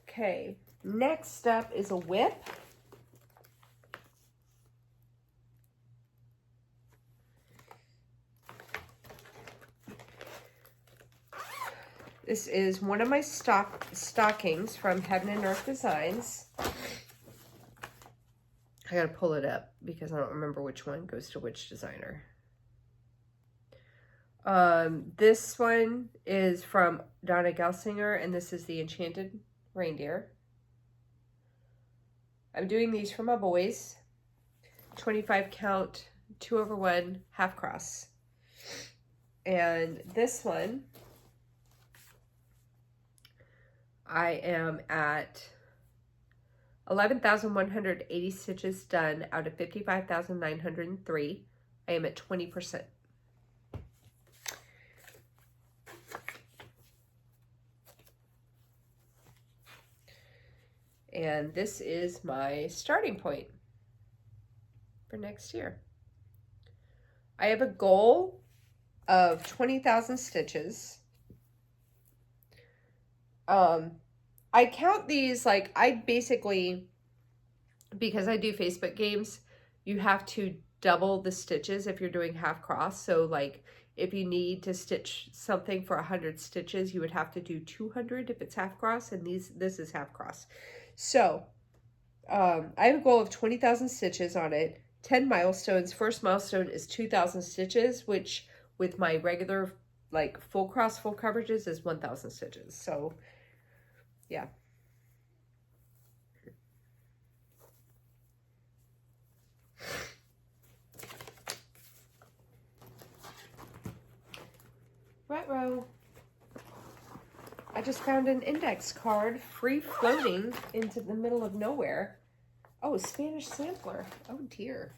Okay, next up is a WIP. This is one of my stockings from Heaven and Earth Designs. I gotta pull it up because I don't remember which one goes to which designer. This one is from Donna Gelsinger, and this is the Enchanted Reindeer. I'm doing these for my boys. 25 count, 2/1, half cross. And this one, I am at 11,180 stitches done out of 55,903. I am at 20%. And this is my starting point for next year. I have a goal of 20,000 stitches. I count these, like, I basically, because I do Facebook games, you have to double the stitches if you're doing half cross. So, like, if you need to stitch something for 100 stitches, you would have to do 200 if it's half cross, and this is half cross. So, I have a goal of 20,000 stitches on it, 10 milestones. First milestone is 2,000 stitches, which with my regular, like, full cross, full coverages is 1,000 stitches. So, yeah. Ruh-roh. I just found an index card free floating into the middle of nowhere. Oh, Spanish sampler. Oh dear.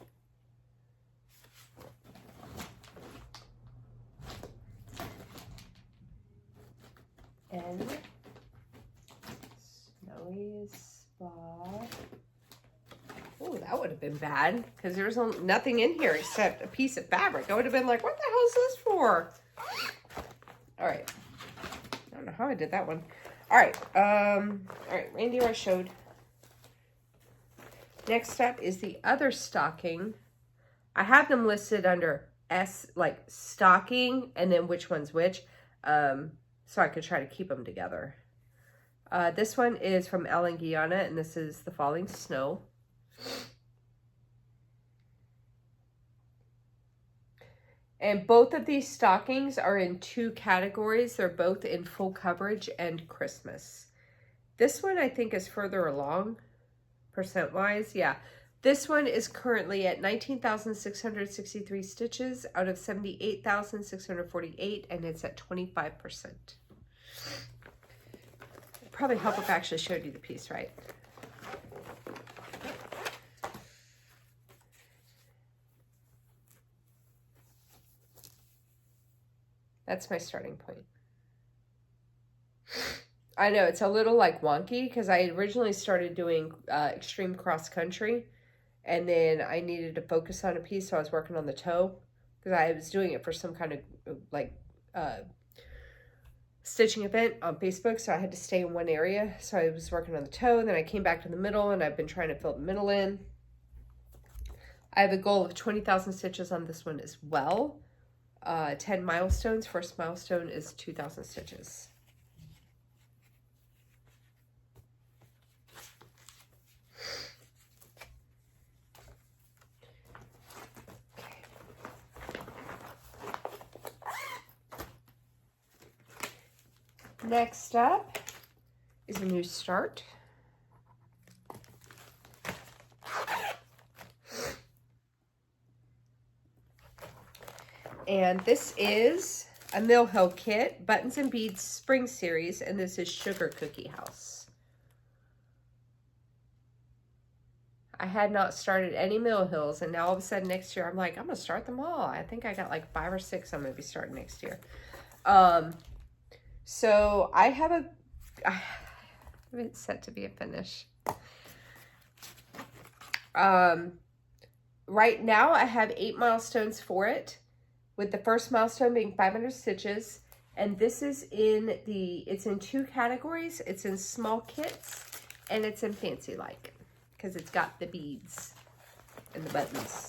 And Snowy Spa. Oh, that would have been bad because there's nothing in here except a piece of fabric. I would have been like, what the hell is this for? All right. I don't know how I did that one. All right. Reindeer I showed. Next up is the other stocking. I have them listed under S, like stocking, and then which one's which, so I could try to keep them together. This one is from Ellen Guiana, and this is The Falling Snow. And both of these stockings are in 2 categories. They're both in full coverage and Christmas. This one I think is further along, percent-wise. Yeah, this one is currently at 19,663 stitches out of 78,648, and it's at 25%. probably help if I actually showed you the piece, right? That's my starting point. I know it's a little like wonky because I originally started doing extreme cross country, and then I needed to focus on a piece, so I was working on the toe because I was doing it for some kind of like stitching event on Facebook, so I had to stay in one area. So I was working on the toe, and then I came back to the middle, and I've been trying to fill the middle in. I have a goal of 20,000 stitches on this one as well. 10 milestones. First milestone is 2,000 stitches. Next up is a new start. And this is a Mill Hill kit, Buttons and Beads Spring Series, and this is Sugar Cookie House. I had not started any Mill Hills, and now all of a sudden next year I'm like, I'm gonna start them all. I think I got like 5 or 6 I'm gonna be starting next year. So I have it's set to be a finish. Right now I have 8 milestones for it, with the first milestone being 500 stitches. And this is it's in 2 categories. It's in small kits and it's in fancy like, because it's got the beads and the buttons.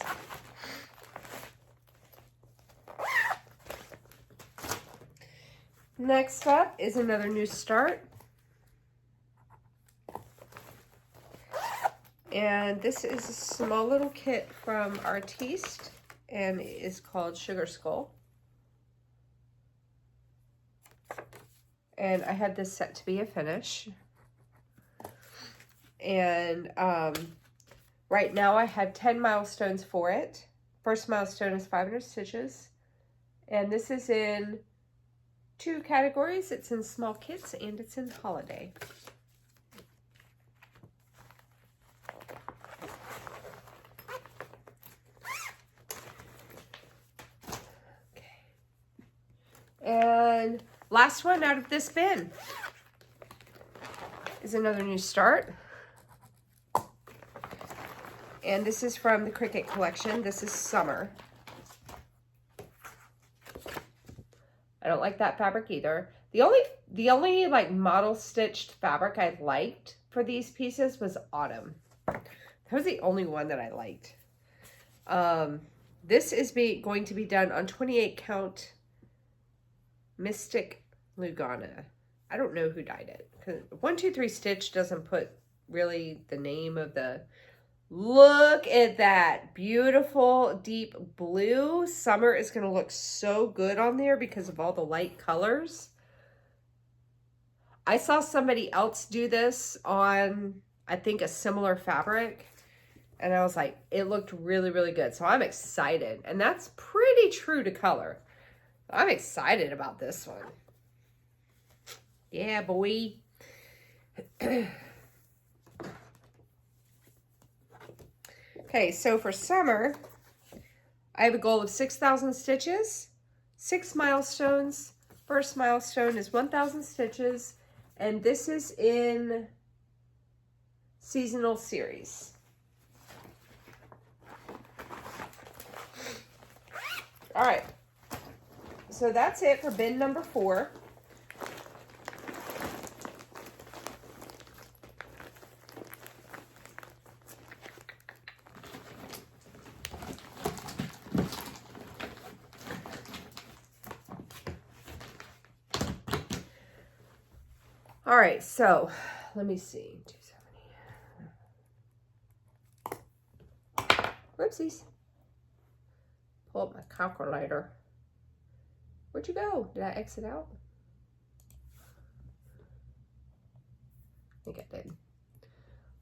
Next up is another new start. And this is a small little kit from Artiste, and it is called Sugar Skull. And I had this set to be a finish. And right now I have 10 milestones for it. First milestone is 500 stitches. And this is in 2 categories. It's in small kits and it's in holiday. Okay. And last one out of this bin is another new start. And this is from the Cricut collection. This is Summer. I don't like that fabric either. The only like model stitched fabric I liked for these pieces was Autumn. That was the only one that I liked. This is going to be done on 28 count Mystic Lugana. I don't know who dyed it. 123 Stitch doesn't put really the name of the... Look at that beautiful deep blue. Summer is going to look so good on there because of all the light colors. I saw somebody else do this on, I think, a similar fabric. And I was like, it looked really, really good. So I'm excited. And that's pretty true to color. I'm excited about this one. Yeah, boy. Okay, so for summer, I have a goal of 6,000 stitches, 6 milestones. First milestone is 1,000 stitches, and this is in seasonal series. All right, so that's it for bin number 4. All right, so let me see. 270. Whoopsies. Pull up my calculator. Where'd you go? Did I exit out? I think I did.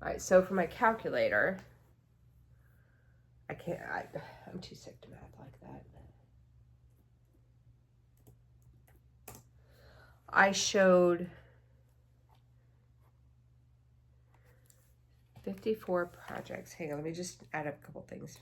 All right, so for my calculator, I'm too sick to math like that. I showed 54 projects. Hang on, let me just add a couple things.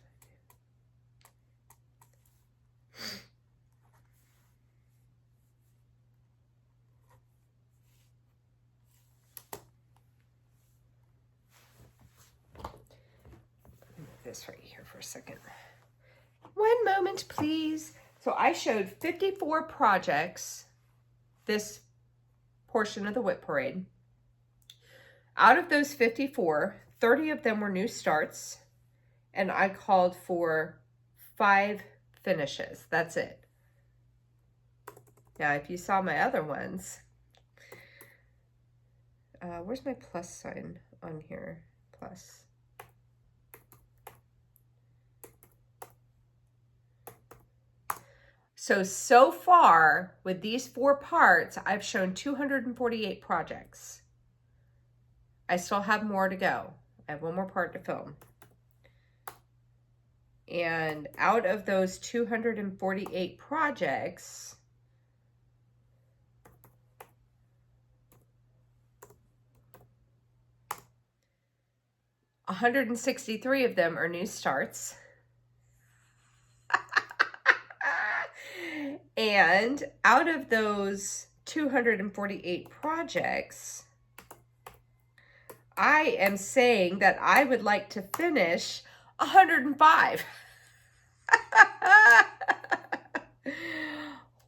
This right here for a second. One moment, please. So I showed 54 projects this portion of the WIP parade. Out of those 54, 30 of them were new starts, and I called for 5 finishes. That's it. Now, if you saw my other ones, where's my plus sign on here? Plus. So far, with these 4 parts, I've shown 248 projects. I still have more to go. I have one more part to film. And out of those 248 projects, $163 of them are new starts. And out of those 248 projects, I am saying that I would like to finish 105.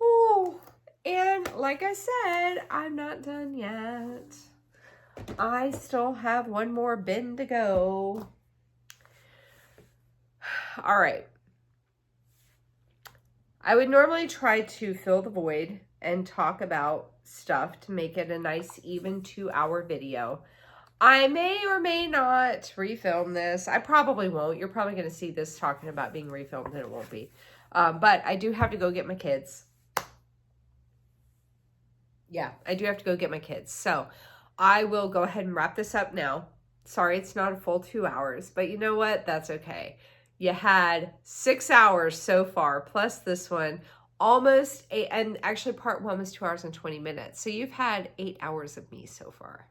Ooh. And like I said, I'm not done yet. I still have one more bin to go. All right. I would normally try to fill the void and talk about stuff to make it a nice, even 2-hour video. I may or may not refilm this. I probably won't. You're probably going to see this talking about being refilmed, and it won't be. But I do have to go get my kids. Yeah, I do have to go get my kids. So I will go ahead and wrap this up now. Sorry, it's not a full 2 hours, but you know what? That's okay. You had 6 hours so far, plus this one, almost 8, and actually part 1 was 2 hours and 20 minutes. So you've had 8 hours of me so far.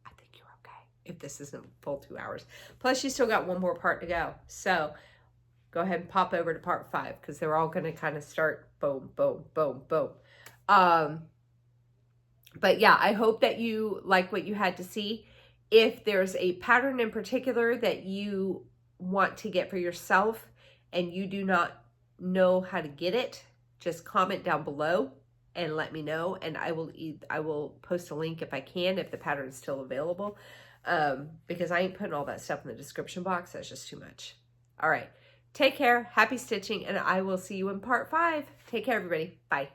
I think you're okay if this isn't full 2 hours. Plus you still got one more part to go. So go ahead and pop over to part 5 because they're all going to kind of start boom, boom, boom, boom. But yeah, I hope that you like what you had to see. If there's a pattern in particular that you want to get for yourself and you do not know how to get it, just comment down below and let me know, and I will post a link if I can, if the pattern is still available, because I ain't putting all that stuff in the description box. That's just too much. All right, take care, happy stitching, and I will see you in part 5. Take care, everybody. Bye.